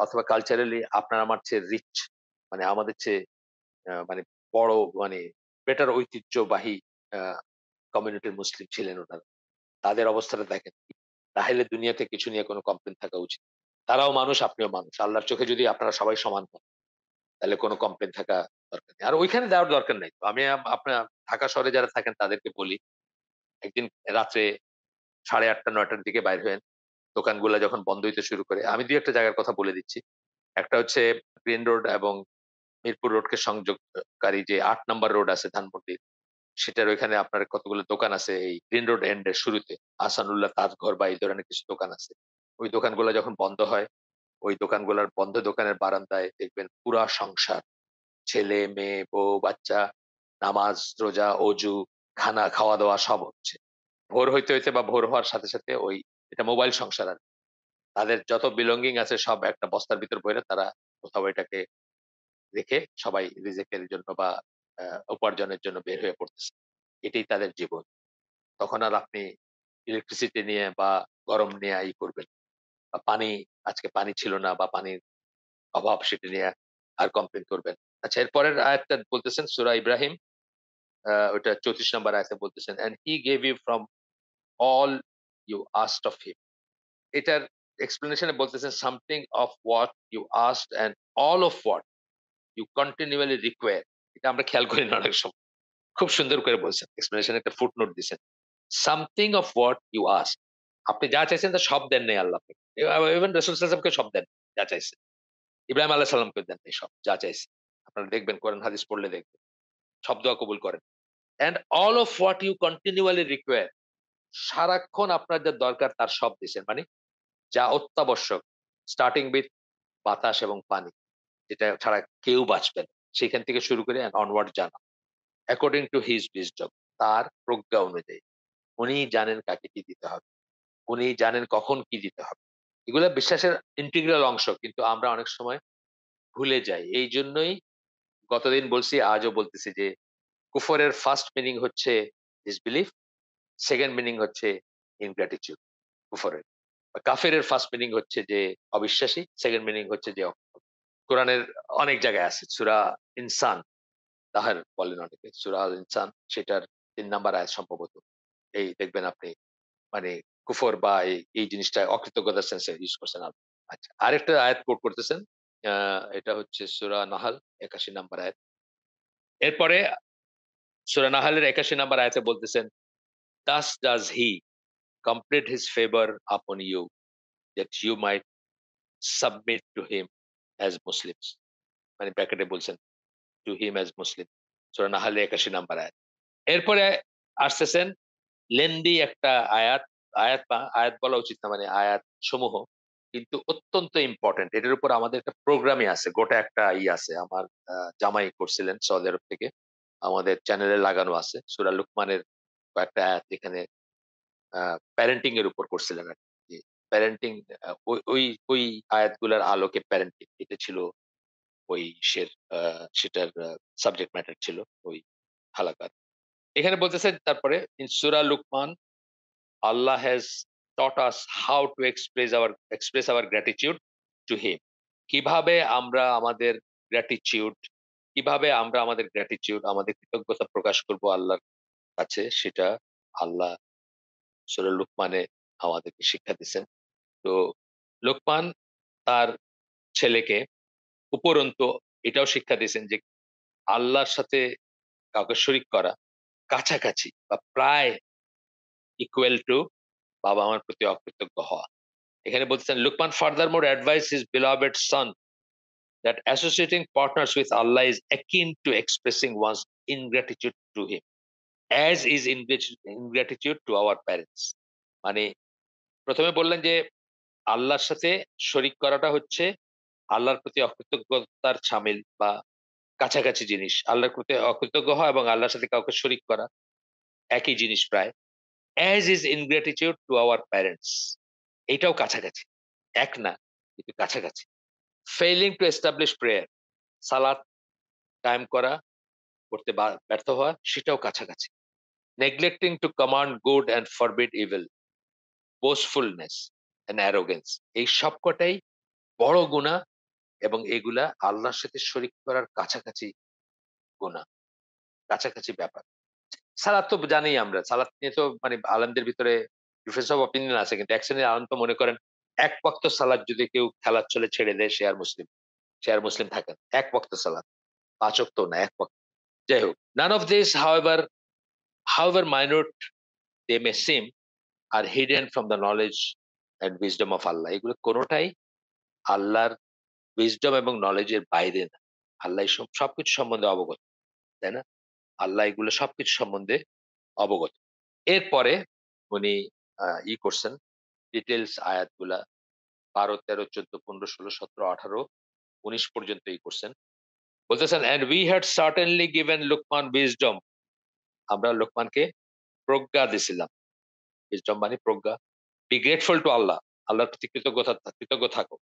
অথবা কালচারালি আপনার আমার চেয়ে রিচ। মানে আমাদের চেয়ে মানে বড় মানে বেটার ঐতিহ্যবাহী আ কমিউনিটির মুসলিম ছিলেন উনারা। তাদের অবস্থাটা দেখেন। তাহলে দুনিয়াতে কিছু নিয়ে কোন কমপ্লেইন থাকা উচিত। তারাও মানুষ, আপনিও মানুষ। আল্লাহর চোখে যদি আপনারা সবাই সমান হন, তাহলে কোন কমপ্লেইন থাকা দরকার নেই। আর ওইখানে দেওয়ার দরকার নাই। তো আমি আপনার ঢাকা শহরে যারা থাকেন তাদেরকে বলি, একদিন রাত্রে 8:30 9টার দিকে বাইর হয়েন। দোকানগুলা যখন বন্ধ হইতে শুরু করে, আমি ২ একটা জায়গার কথা বলে দিচ্ছি। একটা হচ্ছে গ্রিন রোড এবং মিরপুর রোডকে সংযোগকারী যে ৮ নাম্বার রোড আছে ধানমন্ডির, সেটার ওইখানে আপনার কতগুলো দোকান আছে এই গ্রিন রোড এন্ড এর শুরুতে। আহসানুল্লাহ তাজঘর বা এই ধরনের কিছু দোকান আছে। ওই দোকানগুলা যখন বন্ধ হয়, ওই দোকানগুলার বন্ধ দোকানের বারান্দায় দেখবেন পুরা সংসার, ছেলে, মেয়ে, বউ, বাচ্চা, নামাজ, রোজা, অজু, খানা, খাওয়া-দাওয়া সব হচ্ছে। ভোর হইতে বা ভোর হওয়ার সাথে ওই এটা মোবাইল সংসার আর। তাদের যত বিলঙ্গিং আছে সব একটা বস্তার ভিতর ভইরা তারা কোথাও এটাকে রেখে সবাই রিজিকের জন্য বা আ উপার্জনের জন্য বের হয়ে পড়তেছে। এটাই তাদের জীবন। তখন আর আপনি ইলেকট্রিসিটি নিয়ে বা গরম নিয়ে করবেন। বা আজকে পানি ছিল না বা পানির অভাব সেটা নিয়ে আর কমপ্লেইন করবেন। আচ্ছা এরপরের আয়াতটা বলতেছেন সূরা ইব্রাহিম ওইটা ৩৪ নম্বর আয়াতে বলতেছেন, "And he gave you from all you asked of him." এটার এক্সপ্লেনেশন এ বলতেছেন, "Something of what you asked and all of what you continually require." এটা আমরা খেয়াল করি না অনেক সময়। খুব সুন্দর করে বলছেন। এক্সপ্লেনেশন একটা ফুটনোট দিছেন। "Something of what you asked." আপনি যা চাইছেন তার সব দেন নাই আল্লাহ আপনাকে। ইভেন রাসূল সাল্লাল্লাহু আলাইহি ওয়াসাল্লামকে সব দেন, যা চাইছেন। ইব্রাহিম আলাইহিস সালামকেও দেন নাই সব, যা চাইছে। আপনারা দেখবেন কোরআন হাদিস পড়লে দেখবেন। সব দোয়া কবুল করেন। And all of what you continually require, সারাক্ষণ আপনার যা দরকার তার সব দিছেন। মানে যা অত্যাবশ্যক, স্টার্টিং উইথ বাতাস এবং পানি। যেটা ছাড়া কেউ বাঁচবে না। সেখান থেকে শুরু করে অনওয়ার্ড জানা। অ্যাকর্ডিং টু হিজ উইসডম, তার প্রজ্ঞা অনুযায়ী। উনিই জানেন কাকে কি দিতে হবে। উনিই জানেন কখন কি দিতে হবে। এগুলা বিশ্বাসের ইন্টিগ্রাল অংশ। কিন্তু আমরা অনেক সময় ভুলে যাই। এইজন্যই গতদিন বলছি, আজও বলতেছি যে কুফরের ফার্স্ট মিনিং হচ্ছে ডিসবিলিভ, সেকেন্ড মিনিং হচ্ছে ইনগ্র্যাটিটিউড কুফরের। কাফেরের ফার্স্ট মিনিং হচ্ছে যে অবিশ্বাসী, সেকেন্ড মিনিং হচ্ছে যে কোরআনের অনেক জায়গায় আছে। সূরা ইনসান তাহার বলেন অনেকে। সূরা আল ইনসান সেটার ৩ নাম্বার আয়াত সম্ভবত। এই দেখবেন আপনি মানে কুফর বা এই জিনিসটা অকৃতজ্ঞতার সেন্স এ ইউস করছেন আল্লাহ। আচ্ছা, আরেকটা আয়াত কোট করতেছেন। আ এটা হচ্ছে সূরা নাহাল ৮১ নাম্বার আয়াত। এরপরে সূরা নাহালের ৮১ নাম্বার আয়াতে বলতেছেন, "Thus does he complete his favor upon you that you might submit to him as Muslims." মানে ব্র্যাকেটে বলছেন, "To him as Muslim." সূরা নাহালের ৮১ নাম্বার আয়াত। এরপরে আসতেছেন লেন্দি একটা আয়াত, আয়াত বলা উচিত না মানে আয়াত সমূহ। কিন্তু অত্যন্ত ইম্পোর্টেন্ট। এটার উপর আমাদের একটা প্রোগ্রামই আছে। গোটা একটা আছে। আমার জামাই করছিলেন সৌদি আরব থেকে। আমাদের চ্যানেলে লাগানো আছে। সূরা লুকমানের কয়েকটা আয়াত যেখানে আ প্যারেন্টিং এর উপর করছিলেন আরকি। প্যারেন্টিং ওই আয়াতগুলার আলোকে প্যারেন্টিং এটা ছিল ওই ইসের আ সেটার সাবজেক্ট ম্যাটার ছিল ওই হালাকার। এখানে বলতেছেন তারপরে in Surah Luqman Allah has taught us how to express our gratitude to him. কিভাবে আমরা আমাদের gratitude কিভাবে আমরা আমাদের গ্র্যাটিটিউড, আমাদের কৃতজ্ঞতা প্রকাশ করব আল্লাহর কাছে, সেটা আল্লাহ সূরা লুকমানে আমাদেরকে শিক্ষা দিছেন। তো লোকমান তার ছেলেকে উপরন্তু এটাও শিক্ষা দিয়েছেন যে আল্লাহর সাথে কাউকে শরিক করা কাছাকাছি বা প্রায় ইকুয়াল টু বাবা-মার প্রতি অকৃতজ্ঞ হওয়া। এখানে বলতেছেন Luqman ফার্দারমোর advice his beloved son that associating partners with Allah is akin to expressing one's ingratitude to him as is ingratitude to our parents। মানে ১ম এ বললেন যে আল্লাহর সাথে শরিক করাটা হচ্ছে আল্লাহর প্রতি অকৃতজ্ঞতার শামিল বা কাছাকাছি জিনিস। আল্লাহর প্রতি অকৃতজ্ঞ হওয়া এবং আল্লাহর সাথে কাউকে শরিক করা একই জিনিস প্রায়। as is ingratitude to our parents, এইটাও কাছাকাছি। এক না, কিন্তু কাছাকাছি। failing to establish prayer, সালাত কায়েম করা, করতে ব্যর্থ হওয়া, সেটাও কাছাকাছি। neglecting to command good and forbid evil, boastfulness and arrogance, এই সবকটাই বড় গুনাহ এবং এগুলা আল্লাহর সাথে শরিক করার কাছাকাছি গুনাহ, কাছাকাছি ব্যাপার। সালাত তো জানি আমরা। সালাত নিয়ে তো মানে আলেমদের ভিতরে ডিফারেন্স অফ অপিনিয়ন আছে। কিন্তু এক শ্রেণীর আলেম তো মনে করেন এক ওয়াক্ত সালাত যদি কেউ খেলার ছলে ছেড়ে দেয় সে আর মুসলিম। সে আর মুসলিম থাকে না। এক ওয়াক্ত সালাত। ৫ ওয়াক্তও না, এক ওয়াক্ত। যাই হোক, none of this however minute they may seem are hidden from the knowledge and wisdom of Allah। এগুলো কোনটাই আল্লাহর উইজডম এবং নলেজ এর বাইরে না। আল্লাহ সবকিছু সম্বন্ধে অবগত। তাই না? আল্লাহ এগুলো সবকিছু সম্বন্ধে অবগত। এরপরে উনি করছেন ডিটেইলস আয়াতগুলা ১২, ১৩, ১৪, ১৫, ১৬, ১৭, ১৮, ১৯ পর্যন্ত করছেন। বলতেছেন, "And we had certainly given Luqman wisdom", আমরা লোকমানকে প্রজ্ঞা দিছিলাম। wisdom মানে প্রজ্ঞা। "Be grateful to Allah", আল্লাহর প্রতি কৃতজ্ঞ থাকো।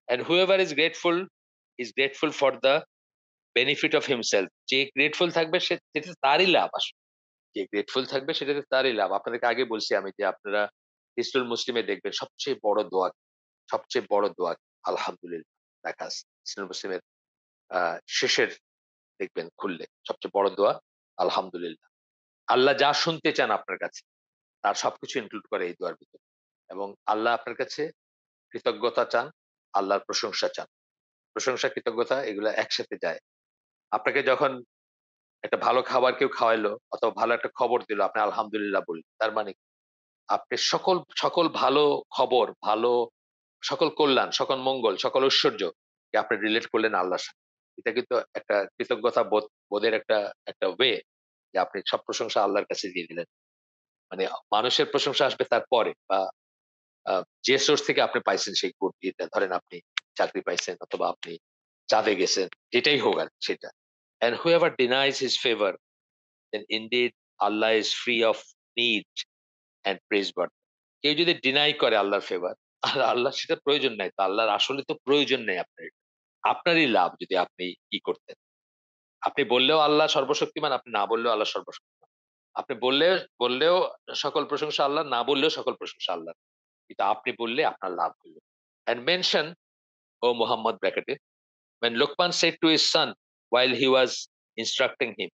"And whoever is grateful for the benefit of himself", যে গ্রেটফুল থাকবে সেটাতে তারই লাভ আসলে। যে গ্রেটফুল থাকবে সেটাতে তারই লাভ। আপনাদেরকে আগে বলছি আমি যে আপনারা হিসনুল মুসলিমে দেখবেন সবচেয়ে বড় দোয়া আলহামদুলিল্লাহ লেখা আছে। হিসনুল মুসলিমের শেষের দেখবেন খুললে সবচেয়ে বড় দোয়া আলহামদুলিল্লাহ। আল্লাহ যা শুনতে চান আপনার কাছে তার সবকিছু ইনক্লুড করে এই দোয়ার ভিতরে। এবং আল্লাহ আপনার কাছে কৃতজ্ঞতা চান, আল্লাহর প্রশংসা চান। প্রশংসা, কৃতজ্ঞতা এগুলা একসাথে যায়। আপনাকে যখন একটা ভালো খাবার কেউ খাওয়াইলো অথবা ভালো একটা খবর দিল, আপনি আলহামদুলিল্লাহ বললেন। তার মানে আপনি সকল সকল ভালো খবর, সকল কল্যাণ, সকল মঙ্গল, সকল ঐশ্বর্য কে আপনি রিলেট করলেন আল্লাহর সাথে। এটা কিন্তু একটা কৃতজ্ঞতা বোধের একটা ওয়ে যে আপনি সব প্রশংসা আল্লাহর কাছে দিয়ে দিলেন। মানে মানুষের প্রশংসা আসবে তারপরে বা আ যে সোর্স থেকে আপনি পাইছেন সেই গুড এটা ধরেন আপনি চাকরি পাইছেন অথবা আপনি চাঁদে গেছেন, যেটাই হোক আর সেটা। And whoever denies his favor, then indeed Allah is free of need and praiseworthy। কেউ যদি ডিনাই করে আল্লাহর ফেভার, আর আল্লাহর সেটা প্রয়োজন নাই। তো আল্লাহর আসলে তো প্রয়োজন নেই আপনার এটা। আপনারই লাভ যদি আপনি করতেন। আপনি বললেও আল্লাহ সর্বশক্তিমান, আপনি না বললেও আল্লাহ সর্বশক্তিমান। আপনি বললেও সকল প্রশংসা আল্লাহর, না বললেও সকল প্রশংসা আল্লাহর। কিন্তু আপনি বললে আপনার লাভ হইল। And mention, O Muhammad ব্র্যাকেটে, when Luqman said to his son while he was instructing him,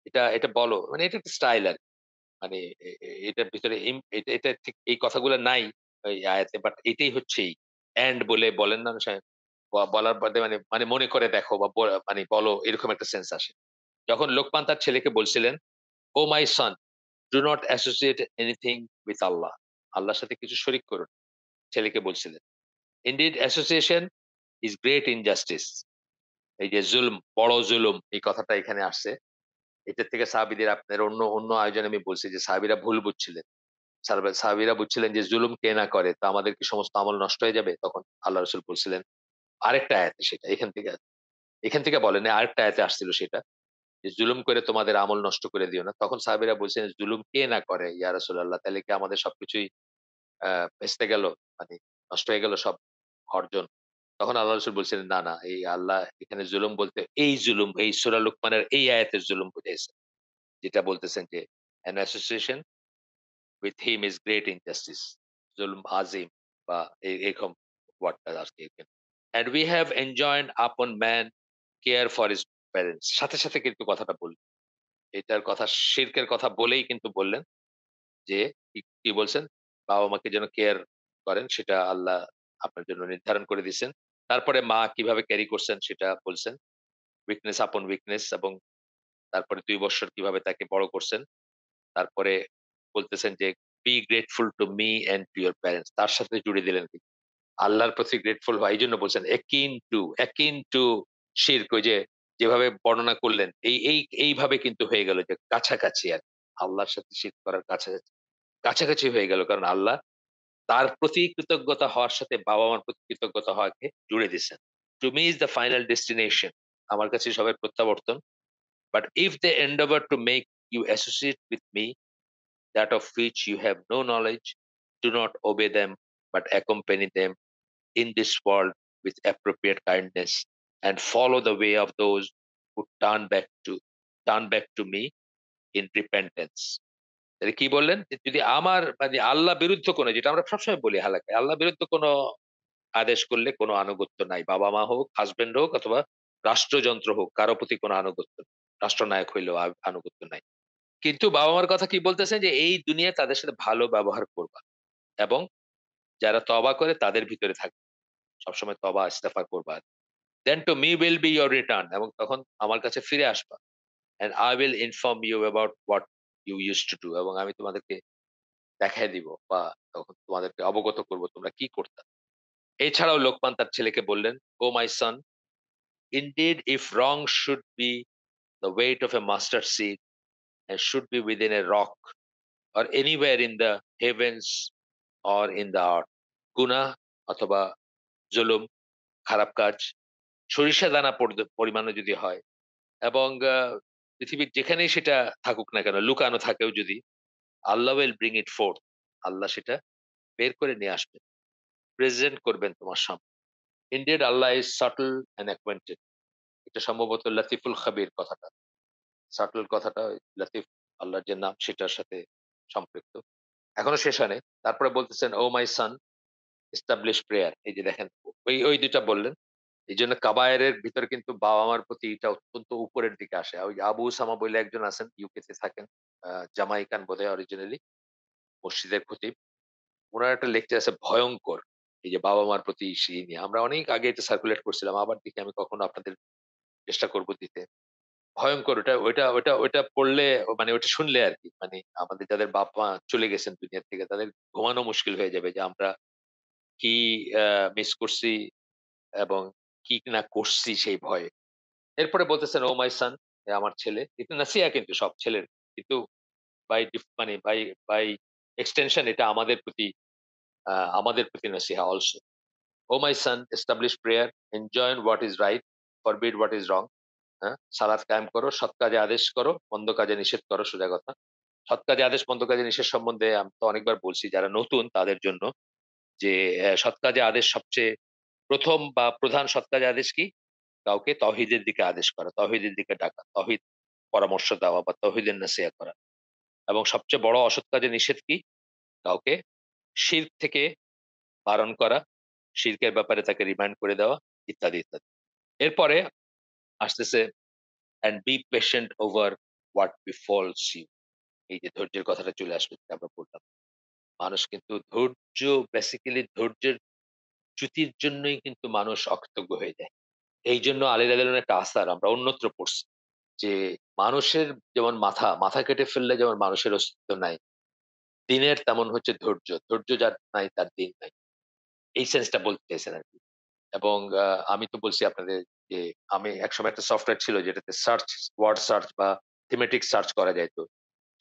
এটা বলো। মানে এটা একটা স্টাইল আরকি। মানে এটার ভিতরে এটা ঠিক এই কথাগুলো নাই ওই আয়াতে। বাট এটাই হচ্ছে অ্যান্ড বলে বলেন না অনেক সময়? বলার বাদে মানে মানে মনে করে দেখো বা মানে বলো এরকম একটা সেন্স আসে। যখন লোকমান তার ছেলেকে বলছিলেন, "O my son, do not associate anything with Allah", আল্লাহর সাথে কিছু শরিক করো না। ছেলেকে বলছিলেন। "Indeed association is great injustice", এই যে জুলম, বড় জুলুম এই কথাটা এখানে আসছে। এটার থেকে সাহাবীদের আপনার অন্য অন্য আয়োজনে আমি বলছি যে সাহাবীরা ভুল বুঝছিলেন। সাহাবীরা বুঝছিলেন যে জুলুম কে না করে তা আমাদের কি সমস্ত আমল নষ্ট হয়ে যাবে? তখন আল্লাহ রাসূল বলছিলেন আরেকটা আয়াতে সেটা এখান থেকে বলেন নাই, আরেকটা আয়াতে আসছিল সেটা। যে জুলুম করে তোমাদের আমল নষ্ট করে দিও না। তখন সাহাবীরা বলছেন, "জুলুম কে না করে ইয়া রাসূলাল্লাহ? তাইলে কি আমাদের সবকিছুই আ ভেস্তে গেল? মানে নষ্ট হয়ে গেল সব অর্জন?" তখন আল্লাহ রাসূল বলছিলেন, "না, না, এই আল্লাহ এখানে জুলুম বলতে এই জুলুম, এই সূরা লুকমানের এই আয়াতের জুলুম বুঝাইছেন। যেটা বলতেছেন যে, an association with him is great injustice, জুলুম আজিম বা এরকম ওয়ার্ডটা আরকি এখানে। And we have enjoined upon man care for his parents. সাথে, সাথে কিন্তু কথাটা বললেন। এটার কথা শিরকের কথা বলেই কিন্তু বললেন যে কি বলছেন? বাবা-মাকে যেন কেয়ার করেন সেটা আল্লাহ আপনার জন্য নির্ধারণ করে দিছেন। তারপরে মা কিভাবে ক্যারি করছেন সেটা বলছেন। উইকনেস আপন উইকনেস এবং তারপরে ২ বৎসর কিভাবে তাকে বড় করছেন। তারপরে বলতেছেন যে, "be grateful to me and to your parents" তার সাথে জুড়ে দিলেন কিন্তু। আল্লাহর প্রতি গ্রেটফুল হওয়া। এইজন্য বলছেন অ্যাকিন টু শিরক ওই যে যেভাবে বর্ণনা করলেন এইভাবে কিন্তু হয়ে গেল যে কাছাকাছি আরকি। আল্লাহর সাথে শিরক করার কাছাকাছি কাছাকাছি হয়ে গেল। কারণ আল্লাহ তার প্রতি কৃতজ্ঞতা হওয়ার সাথে বাবা-মার প্রতি কৃতজ্ঞতা হওয়াকে জুড়ে দিছেন। "To me is the final destination" আমার কাছে সবার প্রত্যাবর্তন। "But if they endeavor to make you associate with me, that of which you have no knowledge, do not obey them, but accompany them in this world with appropriate kindness and follow the way of those who turn back to me in repentance." তাহলে কি বললেন? যে যদি আমার মানে আল্লাহ বিরুদ্ধ কোনো যেটা আমরা সবসময় বলি হালাকে, আল্লাহ বিরুদ্ধ কোনো আদেশ করলে কোনো আনুগত্য নাই। বাবা-মা হোক, হাসব্যান্ড হোক অথবা রাষ্ট্রযন্ত্র হোক, কারো প্রতি কোনো আনুগত্য নেই। রাষ্ট্রনায়ক হইলেও আনুগত্য নাই। কিন্তু বাবা-মার কথা কি বলতেছেন যে এই দুনিয়ায় তাদের সাথে ভালো ব্যবহার করবা এবং যারা তওবা করে তাদের ভিতরে থাকবে। সবসময় তওবা ইস্তেগফার করবা। Then to me will be your return এবং তখন আমার কাছে ফিরে আসবা। And I will inform you about what you used to do এবং আমি তোমাদেরকে দেখায় দিব বা তখন তোমাদেরকে অবগত করব তোমরা কি করতা। এছাড়াও লোকমান তার ছেলেকে বললেন, "Oh my son, indeed if wrong should be the weight of a mustard seed and should be within a rock or anywhere in the heavens or in the earth, গুনাহ অথবা জুলুম, খারাপ কাজ, সরিষা দানা পরিমাণও যদি হয় এবং পৃথিবীর যেখানেই সেটা থাকুক না কেন, লুকানো থাকেও যদি, আল্লাহ will bring it forth আল্লাহ সেটা বের করে নিয়ে আসবেন। প্রেজেন্ট করবেন তোমার সামনে। Indeed Allah is subtle and acquainted এটা সম্ভবত লাতিফুল খাবির কথাটা। সাটল কথাটা ওই লাতিফ আল্লাহর যে নাম সেটার সাথে সম্পৃক্ত। এখনো শেষ হয় নাই। তারপরে বলতেছেন, "ও মাই সন এস্টাবলিশ প্রেয়ার" এই যে দেখেন ওই ২ টা বললেন। এইজন্য কাবায়েরের ভিতরে কিন্তু বাবা-মার প্রতি এটা অত্যন্ত উপরের দিকে আসে। ওই আবু উসামা বইলে একজন আছেন ইউকে তে থাকেন। জামাইকান বোধহয় অরিজিনালি মসজিদের খতিব। উনার একটা লেকচার আছে ভয়ংকর। এই যে বাবা-মার প্রতি নিয়ে। আমরা অনেক আগে এটা সার্কুলেট করছিলাম। আবার দেখি আমি কখনো আপনাদের চেষ্টা করব দিতে। ভয়ংকর ওটা পড়লে মানে ওটা শুনলে আরকি মানে আমাদের যাদের বাপ-মা চলে গেছেন দুনিয়া থেকে তাদের ঘুমানো মুশকিল হয়ে যাবে যে আমরা কি আ মিস করছি এবং কি না করছি সেই ভয়ে। এরপরে বলতেছেন, "ও মাই সন" হে আমার ছেলে। এটা নাসিহা কিন্তু সব ছেলের। কিন্তু মানে বাই এক্সটেনশন এটা আমাদের প্রতি নাসিহা also. "O my son establish prayer, enjoin what is right, forbid what is wrong" হ্যাঁ? সালাত কায়েম করো, সৎ কাজে আদেশ করো, মন্দ কাজে নিষেধ করো সোজা কথা। সৎ কাজে আদেশ, মন্দ কাজে নিষেধ সম্বন্ধে আমি তো অনেকবার বলছি যারা নতুন তাদের জন্য যে সৎ কাজে আদেশ সবচেয়ে ১ম বা প্রধান সৎ কাজে আদেশ কি? কাউকে তৌহিদের দিকে আদেশ করা, তৌহিদের দিকে ডাকা, তৌহিদ পরামর্শ দেওয়া বা তৌহিদের নসিহত করা। এবং সবচেয়ে বড় অসৎ কাজে নিষেধ কি? কাউকে শিরক থেকে বারণ করা, শিরকের ব্যাপারে তাকে রিমাইন্ড করে দেওয়া ইত্যাদি, ইত্যাদি। এরপরে আসতেছে and be patient over what befalls you এই যে ধৈর্যের কথাটা চলে আসবে যেটা আমরা বললাম। মানুষ কিন্তু বেসিক্যালি ধৈর্যের চ্যুতির জন্যই কিন্তু মানুষ অকৃতজ্ঞ হয়ে যায়। এইজন্য আলী রাদিয়াল্লাহু আনহু একটা আসার আমরা অন্যত্র পড়ছি যে মানুষের যেমন মাথা কেটে ফেললে যেমন মানুষের অস্তিত্ব নাই, দিনের তেমন হচ্ছে ধৈর্য। ধৈর্য যার নাই তার দিন নাই। এই সেন্সটা বলতে চেয়েছেন আরকি। এবং আমি তো বলছি আপনাদের যে আমি একসময় একটা সফটওয়্যার ছিল যেটাতে ওয়ার্ড সার্চ বা থিমেটিক সার্চ করা যাইত।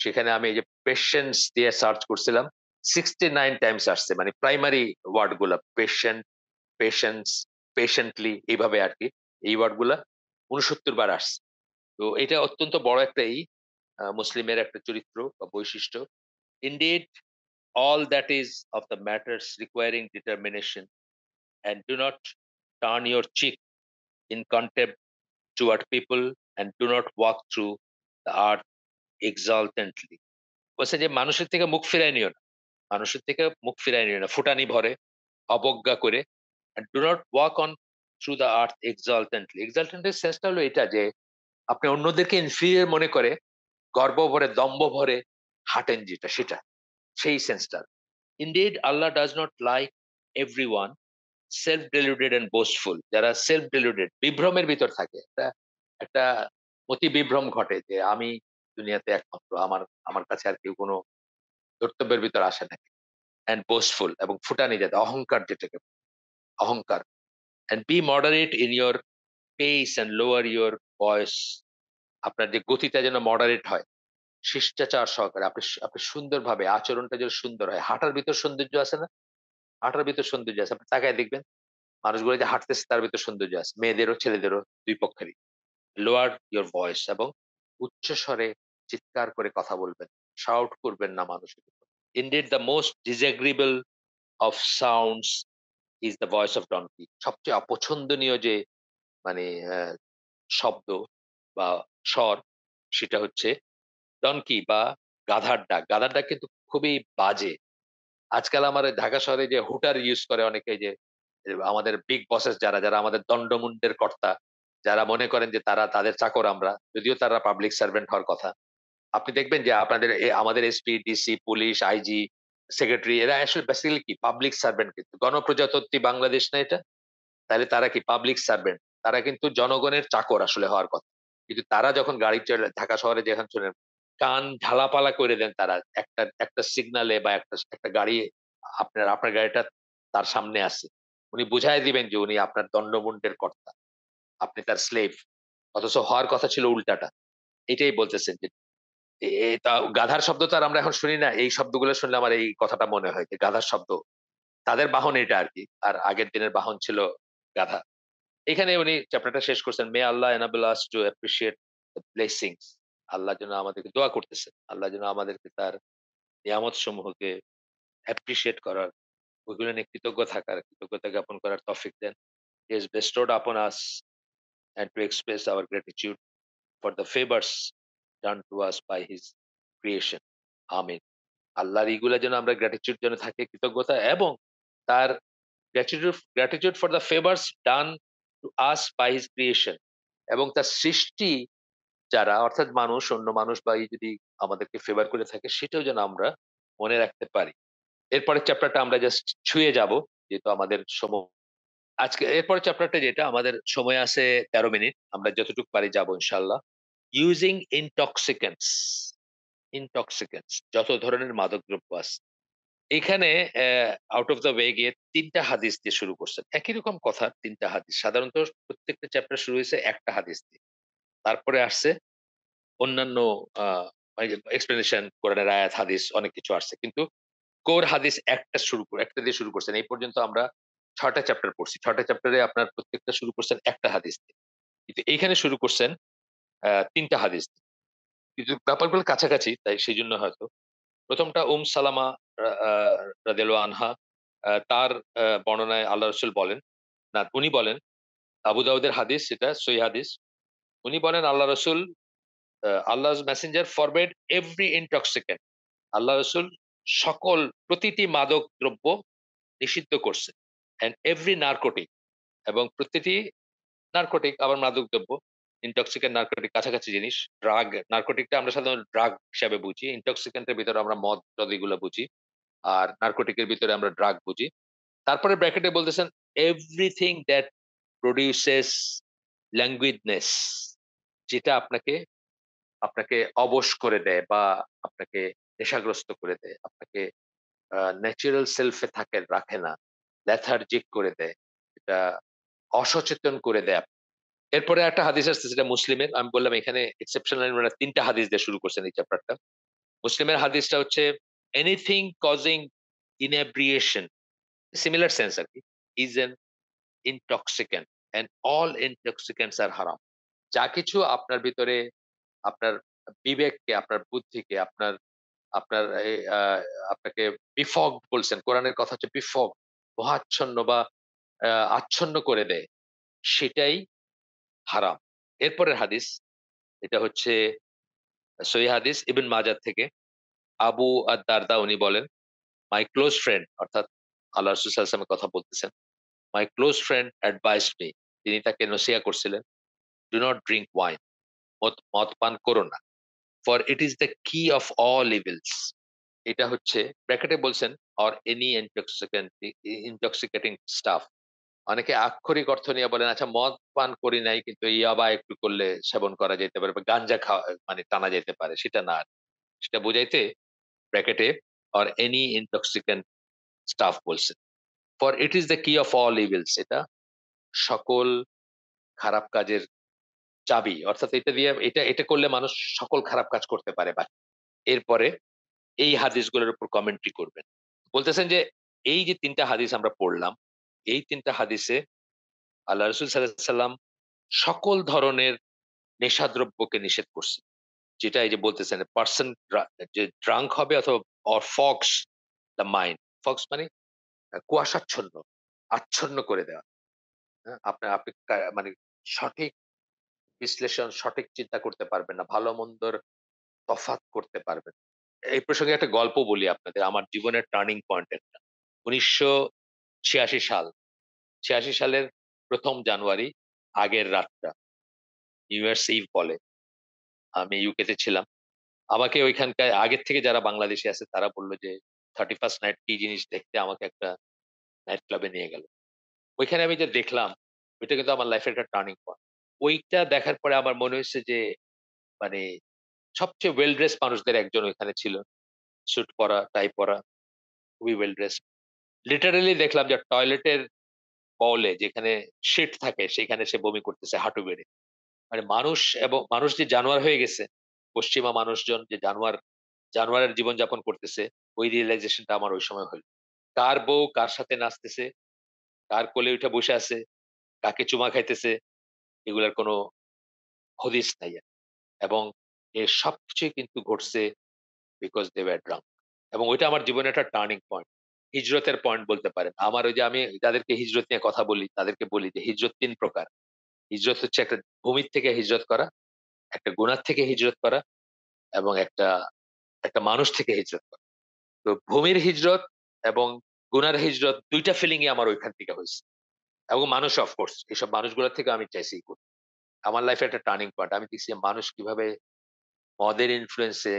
সেখানে আমি এই যে পেশেন্স দিয়ে সার্চ করছিলাম। 69 টাইমস আসছে। মানে প্রাইমারি ওয়ার্ড গুলা পেশেন্স, পেশেন্টলি এইভাবে আরকি। এই ওয়ার্ড গুলা ৬৯ বার আসছে। তো এটা অত্যন্ত বড় একটা মুসলিমের একটা চরিত্র বা বৈশিষ্ট্য। Indeed, all that is of the matters requiring determination and do not turn your cheek in contempt toward people and do not walk through the earth exultantly বলছে যে মানুষের থেকে মুখ ফিরায় নিও না। মানুষের থেকে মুখ ফিরায় নিও না। ফুটানি ভরে, অবজ্ঞা করে and do not walk on through the earth exultantly. exultant এর সেন্সটা হলো এটা যে আপনি অন্যদেরকে ইনফিরিয়র মনে করে গর্ব ভরে, দম্ভ ভরে হাঁটেন যেটা সেটা, সেই সেন্সটা। Indeed, Allah does not like everyone self-deluded and boastful. যারা self-deluded, বিভ্রমের ভিতর থাকে। একটা একটা অতি বিভ্রম ঘটে যে আমি দুনিয়াতে একমাত্র। আমার আমার কাছে আর কেউ কোনো ধর্তব্যের ভিতর আসে না। And boastful এবং ফুটানি যাতে অহংকার যেটাকে অহংকার। And be moderate in your pace and lower your voice. আপনার যে গতিটা যেন মডারেট হয়। শিষ্টাচার সহকারে আপনি সুন্দরভাবে আচরণটা যেন সুন্দর হয়। হাঁটার ভিতর সৌন্দর্য আছে না? হাঁটার ভিতর সৌন্দর্য আছে। আপনি তাকায় দেখবেন মানুষগুলো যে হাঁটতেছে তার ভিতর সৌন্দর্য আছে। মেয়েদেরও ছেলেদেরও ২ পক্ষেরই। লোয়ার ইউর ভয়েস এবং উচ্চস্বরে চিৎকার করে কথা বলবেন। শাউট করবেন না মানুষের উপর। Indeed the most disagreeable of sounds is the voice of donkey. সবচেয়ে অপছন্দনীয় যে মানে শব্দ বা স্বর সেটা হচ্ছে ডনকি বা গাধার ডাক। গাধার ডাক কিন্তু খুবই বাজে। আজকাল আমার ওই ঢাকা শহরে যে হুটার ইউজ করে অনেকে যে আমাদের বিগ বসেস যারা আমাদের দণ্ডমুন্ডের কর্তা, যারা মনে করেন যে তারা তাদের চাকর আমরা, যদিও তারা পাবলিক সার্ভেন্ট হওয়ার কথা। আপনি দেখবেন যে আপনাদের আমাদের SP, DC, police, IG, secretary এরা আসলে বেসিক্যালি কি পাবলিক সার্ভেন্ট কিন্তু। গণপ্রজাতন্ত্রী বাংলাদেশ না এটা? তাইলে তারা কি পাবলিক সার্ভেন্ট। তারা কিন্তু জনগণের চাকর আসলে হওয়ার কথা। কিন্তু তারা যখন গাড়ি চলে ঢাকা শহরে যেখানে শোনেন, কান ঝালাপালা করে দেন তারা। একটা সিগনালে বা একটা গাড়ি আপনার গাড়িটা তার সামনে আছে। উনি বুঝায় দিবেন যে উনি আপনার দণ্ডমুন্ডের কর্তা। আপনি তার স্লেভ। অথচ হওয়ার কথা ছিল উল্টাটা। এটাই বলতেছেন যে এটা গাধার শব্দ তো আর আমরা এখন শুনি না। এই শব্দগুলো শুনলে আমার এই কথাটা মনে হয় যে গাধার শব্দ। তাদের বাহন এটা আরকি। আর আগের দিনের বাহন ছিল গাধা। এখানে উনি চ্যাপ্টারটা শেষ করছেন। মে আল্লাহ enable us to appreciate the blessings. আল্লাহ যেন আমাদেরকে দোয়া করতেছেন। আল্লাহ যেন আমাদেরকে তার নিয়ামত সমূহকে অ্যাপ্রিশিয়েট করার, ওইগুলো নিয়ে কৃতজ্ঞ থাকার, কৃতজ্ঞতা জ্ঞাপন করার তৌফিক দেন। He has bestowed upon us and to express our gratitude for the favors done to us by his creation. আমিন। আল্লাহর এইগুলা যেন আমরা গ্র্যাটিটিউড যেন থাকে কৃতজ্ঞতা এবং তার gratitude for the favors done to us by his creation এবং তার সৃষ্টি যারা অর্থাৎ মানুষ, অন্য মানুষ বা এই যদি আমাদেরকে ফেভার করে থাকে সেটাও যেন আমরা মনে রাখতে পারি। এরপরের চ্যাপ্টারটা আমরা জাস্ট ছুঁয়ে যাব। যেহেতু আমাদের আজকে এরপরের চ্যাপ্টারটা যেটা আমাদের সময় আছে ১৩ মিনিট। আমরা যতটুকু পারি যাব ইনশাআল্লাহ। ইউজিং ইনটক্সিক্যান্টস যত ধরনের মাদকদ্রব্য আছে। এখানে আউট অফ দ্য ওয়ে গিয়ে ৩ টা হাদিস দিয়ে শুরু করছেন। একই রকম কথা ৩ টা হাদিস। সাধারণত প্রত্যেকটা চ্যাপ্টার শুরু হইছে একটা হাদিস দিয়ে। তারপরে আসছে অন্যান্য আ এই যে এক্সপ্লেনেশন কোরআনের আয়াত, হাদিস অনেক কিছু আসছে। কিন্তু কোর হাদিস একটা দিয়ে শুরু করছেন। এই পর্যন্ত আমরা ৬ টা চ্যাপ্টার পড়ছি। ৬ টা চ্যাপ্টারে আপনার প্রত্যেকটা শুরু করছেন একটা হাদিস দিয়ে। কিন্তু এইখানে শুরু করছেন ৩ টা হাদিস দিয়ে। কিন্তু ব্যাপারগুলো কাছাকাছি তাই সেজন্য হয়তো। ১ম টা সালামা রা আ রাদিয়াল্লাহু আনহা তার বর্ণনায় আল্লাহ রাসূল বলেন, না উনি বলেন, আবু দাউদের হাদিস এটা সহিহ হাদিস। উনি বলেন আল্লাহ রাসূল Allah's messenger forbade every intoxicant. আল্লাহ রাসূল প্রতিটি মাদক দ্রব্য নিষিদ্ধ করছে। And every narcotic এবং প্রতিটি নারকোটিক আবার মাদক দ্রব্য, ইনটক্সিকেন্ট নারকোটিক কাছাকাছি জিনিস। নারকোটিকটা আমরা সাধারণত ড্রাগ হিসাবে বুঝি। ইনটক্সিকেন্ট এর ভিতরে আমরা মদ-টদ এগুলা বুঝি। আর নারকোটিক এর ভিতরে আমরা ড্রাগ বুঝি। তারপরে ব্র্যাকেটে বলতেছেন এভরিথিং দ্যাট প্রোডিউসেস ল্যাঙ্গুইডনেস যেটা আপনাকে আপনাকে অবশ করে দেয় বা আপনাকে নেশাগ্রস্ত করে দেয়। আপনাকে ন্যাচারাল সেলফ এ রাখে না। লেথার্জিক করে দেয়। এটা অসচেতন করে দেয়। এরপরে একটা হাদিস আসছে সেটা মুসলিমের। আমি বললাম এখানে এক্সেপশনাল ওনারা ৩ টা হাদিস দিয়ে শুরু করছেন এই চ্যাপ্টারটা। মুসলিমের হাদিসটা হচ্ছে এনিথিং কজিং ইনেব্রিয়েশন সিমিলার সেন্স আরকি ইস অ্যান ইনটক্সিক্যান্ট অ্যান্ড অল ইনটক্সিক্যান্টস আর হারাম। যা কিছু আপনার ভিতরে আপনার বিবেককে, আপনার বুদ্ধিকে, আপনার আপনার এই আপনাকে বিফগ বলছেন। কোরআনের কথা হচ্ছে বিফগ, মোহাচ্ছন্ন বা আচ্ছন্ন করে দেয়। সেটাই হারাম। এরপরের হাদিস এটা হচ্ছে সহিহ হাদিস ইবন মাজাহ থেকে। আবু আদ-দারদা উনি বলেন, "মাই ক্লোজ ফ্রেন্ড" অর্থাৎ আল্লাহ রাসূল সাল্লাল্লাহু আলাইহি ওয়াসাল্লাম কথা বলতেছেন। "মাই ক্লোজ ফ্রেন্ড অ্যাডভাইসড মি" তিনি তাকে নসিহা করছিলেন, "ডু নট ড্রিংক ওয়াইন" মদ পান করো না। ফর ইট ইজ দ্য কি অফ অল ইভিলস। এটা হচ্ছে ব্র্যাকেটে বলছেন অর এনি ইনটক্সিকেটিং স্টাফ। অনেকে আক্ষরিক অর্থ নিয়ে বলেন আচ্ছা মদ পান করি নাই কিন্তু ইয়াবা একটু করলে সেবন করা যেতে পারে বা গাঞ্জা খাওয়া মানে টানা যেতে পারে, সেটা না। সেটা বুঝাইতে ব্র্যাকেটে অর এনি ইনটক্সিকেন্ট স্টাফ বলছে। ফর ইট ইজ দ্য কি অফ অল ইভিলস, এটা সকল খারাপ কাজের চাবি। অর্থাৎ এটা দিয়ে এটা এটা করলে মানুষ সকল খারাপ কাজ করতে পারে। বা এরপরে এই হাদিসগুলোর উপর কমেন্ট্রি করবেন। বলতেছেন যে এই যে ৩ টা হাদিস আমরা পড়লাম, এই ৩ টা হাদিসে আল্লাহ রাসূল সাল্লাল্লাহু আলাইহি সাল্লাম সকল ধরনের নেশাদ্রব্যকে নিষেধ করছেন। যেটা এই যে বলতেছেন পারসন যে ড্রাঙ্ক হবে অথবা অর ফগস দ্য মাইন্ড। ফগস মানে কুয়াশাচ্ছন্ন, আচ্ছন্ন করে দেওয়া। হ্যাঁ? আপনি মানে সঠিক বিশ্লেষণ, সঠিক চিন্তা করতে পারবেন না। ভালো-মন্দর তফাৎ করতে পারবেন। এই প্রসঙ্গে একটা গল্প বলি আপনাদের। আমার জীবনের টার্নিং পয়েন্ট একটা। ১৯৮৬ সাল। ৮৬ সালের ১ম জানুয়ারি আগের রাতটা। নিউ ইয়ারস ইভ বলে। আমি ইউকে তে ছিলাম। আমাকে ঐখানকার আগের থেকে যারা বাংলাদেশী আছে তারা বলল যে 31st নাইট কি জিনিস দেখতে আমাকে একটা নাইট ক্লাবে নিয়ে গেল। ওইখানে আমি যে দেখলাম, ওইটা কিন্তু আমার লাইফের একটা টার্নিং পয়েন্ট। ওইটা দেখার পরে আমার মনে হইছে যে মানে সবচেয়ে ওয়েল ড্রেসড মানুষদের একজন ওইখানে ছিল। স্যুট পরা, টাই পরা, খুবই ওয়েল ড্রেসড। লিটারেলি দেখলাম যে টয়লেটের বউলে যেখানে শিট থাকে সেখানে সে বমি করতেছে হাঁটু গেড়ে। মানে মানুষ এবং মানুষ যে জানোয়ার হয়ে গেছে, পশ্চিমা মানুষজন যে জানোয়ারের জীবনযাপন করতেছে, ওই রিয়ালাইজেশনটা আমার ওই সময় হইল। কার বউ কার সাথে নাচতেছে, কার কোলে উঠে বসে আছে, কাকে চুমা খাইতেছে, এগুলার কোনো হদিস নাই। এবং এর সবকিছুই কিন্তু ঘটছে বিকজ দে ওয়্যার ড্রাঙ্ক। এবং ওইটা আমার জীবনের একটা টার্নিং পয়েন্ট। হিজরতের পয়েন্ট বলতে পারেন। আমার ওই যে আমি যাদেরকে হিজরত নিয়ে কথা বলি, তাদেরকে বলি যে হিজরত ৩ প্রকার। হিজরত হচ্ছে একটা ভূমির থেকে হিজরত করা, একটা গুনাহ থেকে হিজরত করা এবং একটা মানুষ থেকে হিজরত করা। তো ভূমির হিজরত এবং গুনার হিজরত ২ টা ফিলিংই আমার ওইখান থেকে হইছে। এবং মানুষ অফ কোর্স এসব মানুষগুলোর থেকে আমি চাইছি করতে। আমার লাইফে একটা টার্নিং পয়েন্ট। আমি দেখছি যে মানুষ কিভাবে মদের ইনফ্লুয়েন্সে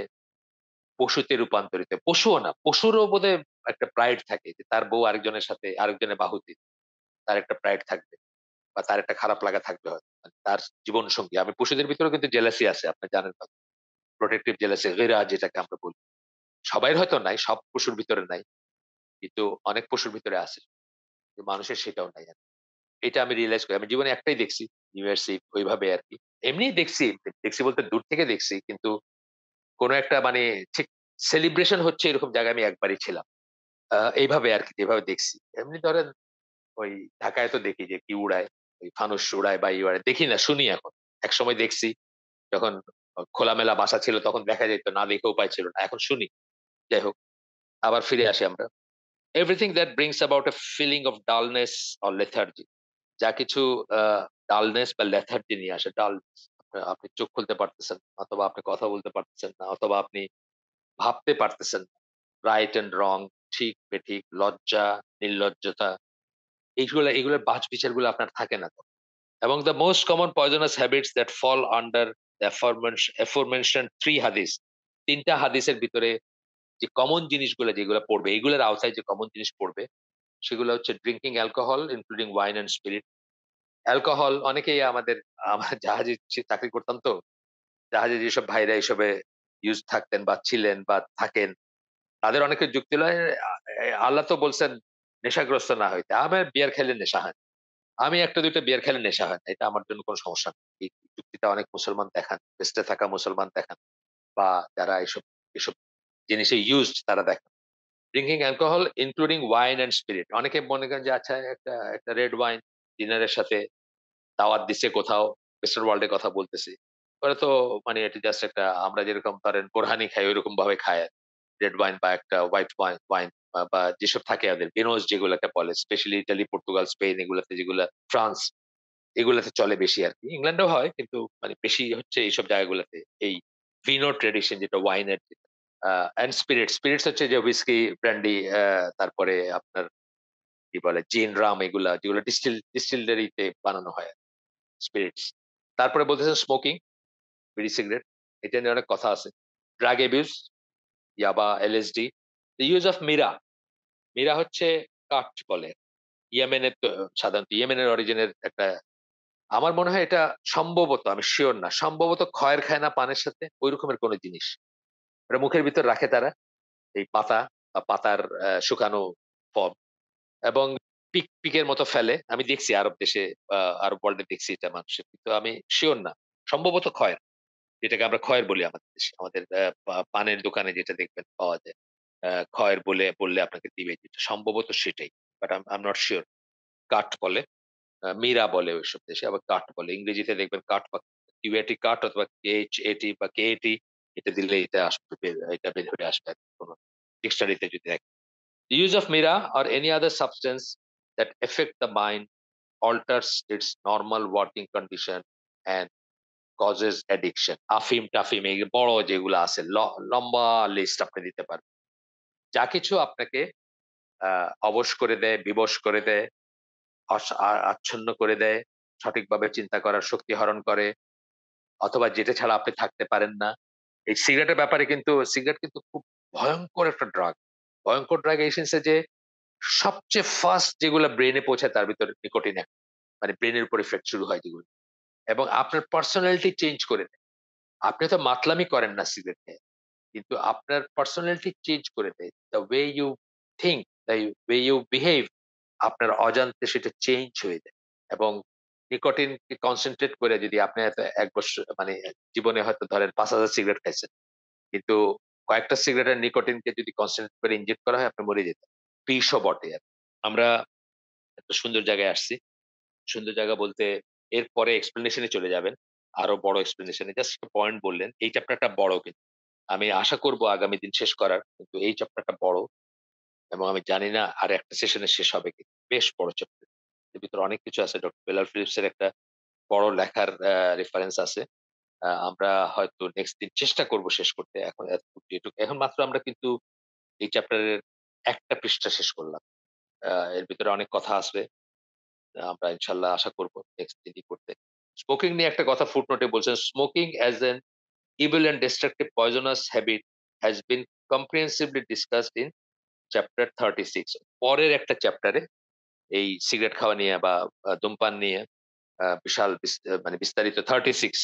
পশুতে রূপান্তরিত। পশুও না, পশুরও বোধহয় একটা প্রাইড থাকে যে তার বউ আরেকজনের সাথে আরেকজনের বাহুতে। তার একটা প্রাইড থাকবে বা তার একটা খারাপ লাগা থাকবে হয়তো। মানে তার জীবনসঙ্গী। আমি পশুদের ভিতরেও কিন্তু জেলাসি আছে। আপনি জানেন হয়তো। প্রোটেক্টিভ জেলাসি, গিরা যেটাকে আমরা বলি। সবাইর হয়তো নাই, সব পশুর ভিতরে নাই। কিন্তু অনেক পশুর ভিতরে আছে। কিন্তু মানুষের সেটাও নাই আরকি। এটা আমি রিয়ালাইজ করি। আমি জীবনে একটাই দেখছি, নিউ ইয়ারস ইভ ওইভাবে আরকি। এমনিই দেখছি, দেখছি বলতে দূর থেকে দেখছি। কিন্তু কোন একটা মানে ঠিক সেলিব্রেশন হচ্ছে এরকম জায়গায় আমি একবারই ছিলাম। এইভাবে আরকি যেভাবে দেখছি। এমনি ধরেন ওই ঢাকায় তো দেখি যে কি উড়ায়, ওই ফানুস উড়ায় বা উড়ায়। দেখি না, শুনি এখন। একসময় দেখছি যখন খোলামেলা বাসা ছিল তখন দেখা যেত, না দেখে উপায় ছিল না। এখন শুনি। যাই হোক, আবার ফিরে আসি আমরা। Everything that brings about a feeling of dullness or lethargy, যা কিছু আ ডালনেস বা লেথার্জি নিয়ে আসে। আপনি চোখ খুলতে পারতেছেন না, অথবা আপনি কথা বলতে পারতেছেন না, অথবা আপনি ভাবতে পারতেছেন না। রাইট অ্যান্ড রং, ঠিক বেঠিক, লজ্জা, নির্লজ্জতা, এগুলোর বাছবিচারগুলো আপনার থাকে না তখন। এবং the most common poisonous habits that fall under the aforementioned 3 hadith, ৩ টা হাদিসের ভিতরে যে কমন জিনিসগুলো যেগুলো পড়বে, এগুলোর আওতায় যে কমন জিনিস পড়বে, সেগুলো হচ্ছে drinking alcohol including wine and spirit. Alcohol অনেকেই আমার জাহাজে চাকরি করতাম তো। জাহাজে যেসব ভাইরা এসবে থাকতেন বা ছিলেন বা থাকেন, তাদের অনেকের যুক্তি হলো, আল্লাহ তো বলছেন নেশাগ্রস্ত না হইতে। আমার বিয়ার খাইলে নেশা হয় না। আমি ১ টা ২ টা বিয়ার খাইলে নেশা হয় না। এটা আমার জন্য কোন সমস্যা না। এই যুক্তিটা অনেক মুসলমান দেখান। ওয়েস্টে থাকা মুসলমান দেখান বা যারা এসব জিনিসে তারা দেখান। Drinking alcohol including wine and spirit. অনেকে মনে করেন যে আচ্ছা একটা রেড ওয়াইন ডিনারের সাথে দাওয়াত দিচ্ছে কোথাও, ওয়েস্টার্ন ওয়ার্ল্ড এর কথা বলতেছি। ওরা তো মানে এটা জাস্ট একটা আমরা যেরকম ধরেন বোরহানি খাই ঐরকম ভাবে খায়। রেড ওয়াইন বা একটা হোয়াইট ওয়াইন বা যেসব থাকে ওদের ভিনোস যেগুলাকে বলে স্পেশালি ইতালি, পর্তুগাল, স্পেন এগুলাতে যেগুলা ফ্রান্স এগুলাতে চলে বেশি আরকি। ইংল্যান্ডেও হয় কিন্তু মানে বেশি হচ্ছে এইসব জায়গাগুলাতে। এই ভিনো ট্র্যাডিশন যেটা ওয়াইনের অ্যান্ড স্পিরিটস হচ্ছে যে হুইস্কি, ব্র্যান্ডি তারপরে আপনার কি বলে জিন, রাম এগুলা যেগুলো ডিস্টিলারিতে বানানো হয় স্পিরিটস। তারপরে বলতেছেন স্মোকিং। বিড়ি সিগারেট। এটা নিয়ে অনেক কথা আছে। ড্রাগ অ্যাবিউস, ইয়াবা, এলএসডি, দ্য ইউজ অফ মিরা। মিরা হচ্ছে কাঠ বলে। ইয়েমেনের সাধারণত ইয়েমেনের অরিজিনের একটা, আমার মনে হয় এটা সম্ভবত, আমি সিওর না, সম্ভবত খয়ের খায় না পানের সাথে ওই রকমের কোন জিনিস। ওটা মুখের ভিতর রাখে তারা, এই পাতা বা পাতার শুকানো ফর্ম, এবং পিকের মতো ফেলে। আমি দেখছি আরব দেশে, আরব ওয়ার্ল্ডে দেখছি এটা মানুষের, কিন্তু আমি সিওর না। সম্ভবত খয়ের, যেটাকে আমরা খয়ের বলি আমাদের দেশে। আমাদের পানের দোকানে যেটা দেখবেন পাওয়া যায়, খয়ের বলে বললে আপনাকে দিবে, যেটা সম্ভবত সেটাই, but I am not sure. কাঠ বলে, মীরা বলে ওইসব দেশে, আবার কাঠ বলে। ইংরেজিতে দেখবেন কাঠ বা কিউএটি কাঠ অথবা কেএইচএটি বা কেএটি, এটা দিলে এটা আসবে, এটা বের হয়ে আসবে কোন ডিকশনারিতে যদি দেখেন। The use of mira or any other substance that affect the mind, alters its normal working condition and causes addiction. আফিম টাফিম এই বড় যেগুলো আছে, লম্বা লিস্ট আপনি দিতে পারেন। যা কিছু আপনাকে অবশ করে দেয়, বিবশ করে দেয়, আচ্ছন্ন করে দেয়, সঠিকভাবে চিন্তা করার শক্তি হরণ করে, অথবা যেটা ছাড়া আপনি থাকতে পারেন না। এই সিগারেটের ব্যাপারে কিন্তু, সিগারেট কিন্তু খুব ভয়ংকর একটা ড্রাগ। ভয়ংকর ড্রাগ এই সেন্সে যে সবচেয়ে ফার্স্ট যেগুলো ব্রেনে পৌঁছায় তার ভিতরে নিকোটিন একটা, মানে ব্রেনের উপর ইফেক্ট শুরু হয় যেগুলো, এবং আপনার পার্সোনালিটি চেঞ্জ করে দেয়। আপনি তো মাতলামি করেন না সিগারেট খেয়ে, কিন্তু আপনার পার্সোনালিটি চেঞ্জ করে দেয়। The way you think, the way you behave, আপনার অজান্তে সেটা চেঞ্জ হয়ে যায়। এবং নিকোটিনকে কনসেনট্রেট করে, যদি আপনি হয়তো ১ বৎসর মানে জীবনে হয়তো ধরেন ৫,০০০ সিগারেট খাইছেন। কিন্তু কয়েকটা সিগারেটের নিকোটিনকে যদি কনসেনট্রেট করে ইনজেক্ট করা হয়, আপনি মরে যেতেন। বিষও বটে আরকি। আমরা একটা সুন্দর জায়গায় আসছি। সুন্দর জায়গা বলতে এরপরে এক্সপ্লেনেশন এ চলে যাবেন। আরো বড় এক্সপ্লেনেশন এ। জাস্ট একটা পয়েন্ট বললেন। এই চ্যাপ্টারটা বড় কিন্তু। আমি আশা করব আগামী দিন শেষ করার। কিন্তু এই চ্যাপ্টারটা বড়, এবং আমি জানি না আর একটা সেশনে শেষ হবে কিনা। বেশ বড় চ্যাপ্টার। এর ভিতরে অনেক কিছু আছে। ডক্টর বেলাল ফিলিপস এর একটা বড় লেখার রেফারেন্স আছে। আমরা হয়তো নেক্সট দিন চেষ্টা করব শেষ করতে। এখন যেটুকু এখন মাত্র আমরা কিন্তু এই চ্যাপ্টারের একটা পৃষ্ঠা শেষ করলাম। এর ভিতরে অনেক কথা আসবে। আমরা ইনশাআল্লাহ আশা করব নেক্সট দিনই করতে। স্মোকিং নিয়ে একটা কথা ফুটনোটে বলছেন, "smoking as an evil and destructive poisonous habit has been comprehensively discussed in chapter 36." পরের একটা চ্যাপ্টারে এই সিগারেট খাওয়া নিয়ে বা ধূমপান নিয়ে বিশাল মানে বিস্তারিত 36,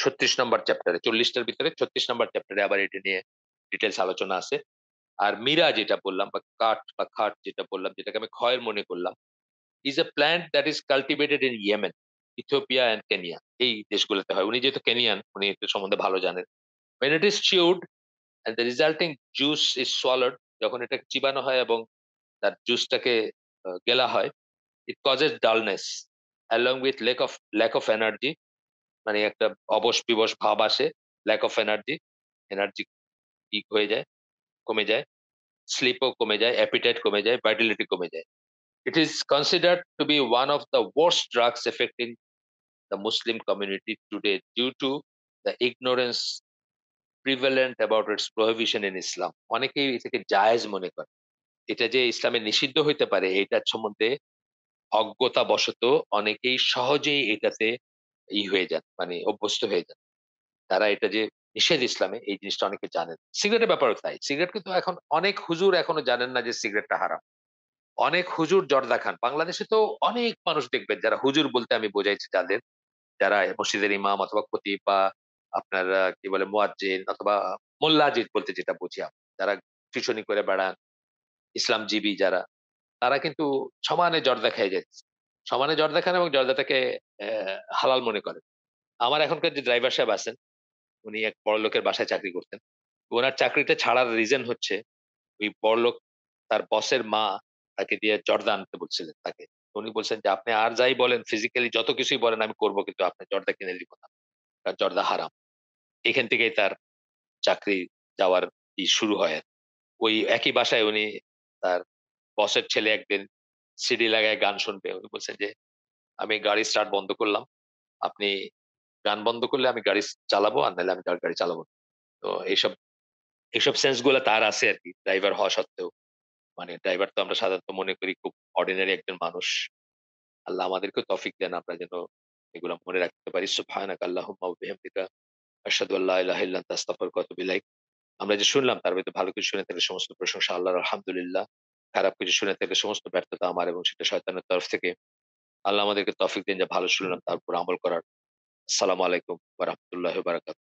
36 নম্বর চ্যাপ্টারে, 40 টার ভিতরে 36 নম্বর চ্যাপ্টারে আবার এটা নিয়ে ডিটেইলস আলোচনা আছে। আর মীরা যেটা বললাম, বা কাঠ বা খাট যেটা বললাম, যেটাকে আমি খয়ের মনে করলাম, is a plant that is cultivated in Yemen, Ethiopia and Kenya. এই দেশগুলোতে হয়। উনি যেহেতু কেনিয়ান, উনি এটার সম্বন্ধে ভালো জানেন। When it is chewed and the resulting juice is swallowed, যখন এটা চিবানো হয় এবং তার জুসটাকে গেলা হয়, it causes dullness along with lack of energy, মানে একটা অবশ বিবশ ভাব আসে, lack of energy, energy weak হয়ে যায়, কমে যায়, স্লিপও কমে যায়, অ্যাপিটাইট কমে যায়, ভাইটালিটি কমে যায়। It is considered to be one of the worst drugs affecting the Muslim community today due to the ignorance prevalent about its prohibition in Islam. অনেকেই এটাকে জায়েজ মনে করে। এটা যে ইসলামে নিষিদ্ধ হইতে পারে এটার সম্বন্ধে অজ্ঞতাবশত অনেকেই সহজেই এটাতে হয়ে যান, মানে অভ্যস্ত হয়ে যান। তারা এটা যে নিষেধ ইসলামে, এই জিনিসটা অনেকে জানেন। সিগারেটের ব্যাপারেও তাই। সিগারেট কিন্তু এখন অনেক হুজুর এখনো জানেন না যে সিগারেটটা হারাম। অনেক হুজুর জর্দা খান। বাংলাদেশে তো অনেক মানুষ দেখবেন যারা, হুজুর বলতে আমি বোঝাইছি যাদের, যারা মসজিদের ইমাম অথবা খতিব বা আপনার কি বলে মুয়াজ্জিন অথবা মোল্লাজিদ বলতে যেটা বুঝি আমরা। যারা টিউশনি করে বেড়ান, ইসলামজীবী যারা, তারা কিন্তু সমানে জর্দা খেয়ে যাচ্ছে। সমানে জর্দা খান এবং জর্দাটাকে হালাল মনে করেন। আমার এখনকার যে ড্রাইভার সাহেব আছেন, উনি এক বড়লোকের বাসায় চাকরি করতেন। উনার চাকরিটা ছাড়ার রিজন হচ্ছে ওই বড়লোক, তার বসের মা তাকে দিয়ে জর্দা আনতে বলছিলেন তাকে। উনি বলছেন যে, "আপনি আর যাই বলেন, ফিজিক্যালি যত কিছুই বলেন আমি করব, কিন্তু আপনি জর্দা কিনে দিব না। কারণ জর্দা হারাম।" এখান থেকেই তার চাকরি যাওয়ার শুরু হয় আরকি। ওই একই বাসায় উনি, তার বসের ছেলে একদিন সিডি লাগায় গান শুনবে। উনি বলছেন যে, "আমি গাড়ি স্টার্ট বন্ধ করলাম। আপনি গান বন্ধ করলে আমি গাড়ি চালাবো, আর নাহলে আমি গাড়ি চালাবো না।" তো এইসব সেন্স গুলা তার আছে আরকি, ড্রাইভার হওয়া সত্ত্বেও। মানে ড্রাইভার তো আমরা সাধারণত মনে করি খুব অর্ডিনারি একজন মানুষ। আল্লাহ আমাদেরকেও তৌফিক দেন আমরা যেন এগুলা মনে রাখতে পারি। সুবহানাকা আল্লাহুম্মা ওয়া বিহামদিকা আশহাদু আল্লা ইলাহা ইল্লা আনতা আস্তাগফিরুকা ওয়া আতুবু ইলাইক। আমরা যে শুনলাম তার ভেতরে ভালো কিছু শুনে থাকলে সমস্ত প্রশংসা আল্লাহর আলহামদুলিল্লাহ। খারাপ কিছু শুনে থাকলে সমস্ত ব্যর্থতা আমার এবং সেটা শয়তানের তরফ থেকে। আল্লাহ আমাদেরকে তৌফিক দিন যে ভালো শুনলাম তার উপর আমল করার। আসসালামু আলাইকুম ওয়া রাহমাতুল্লাহি ওয়া বারাকাতুহু।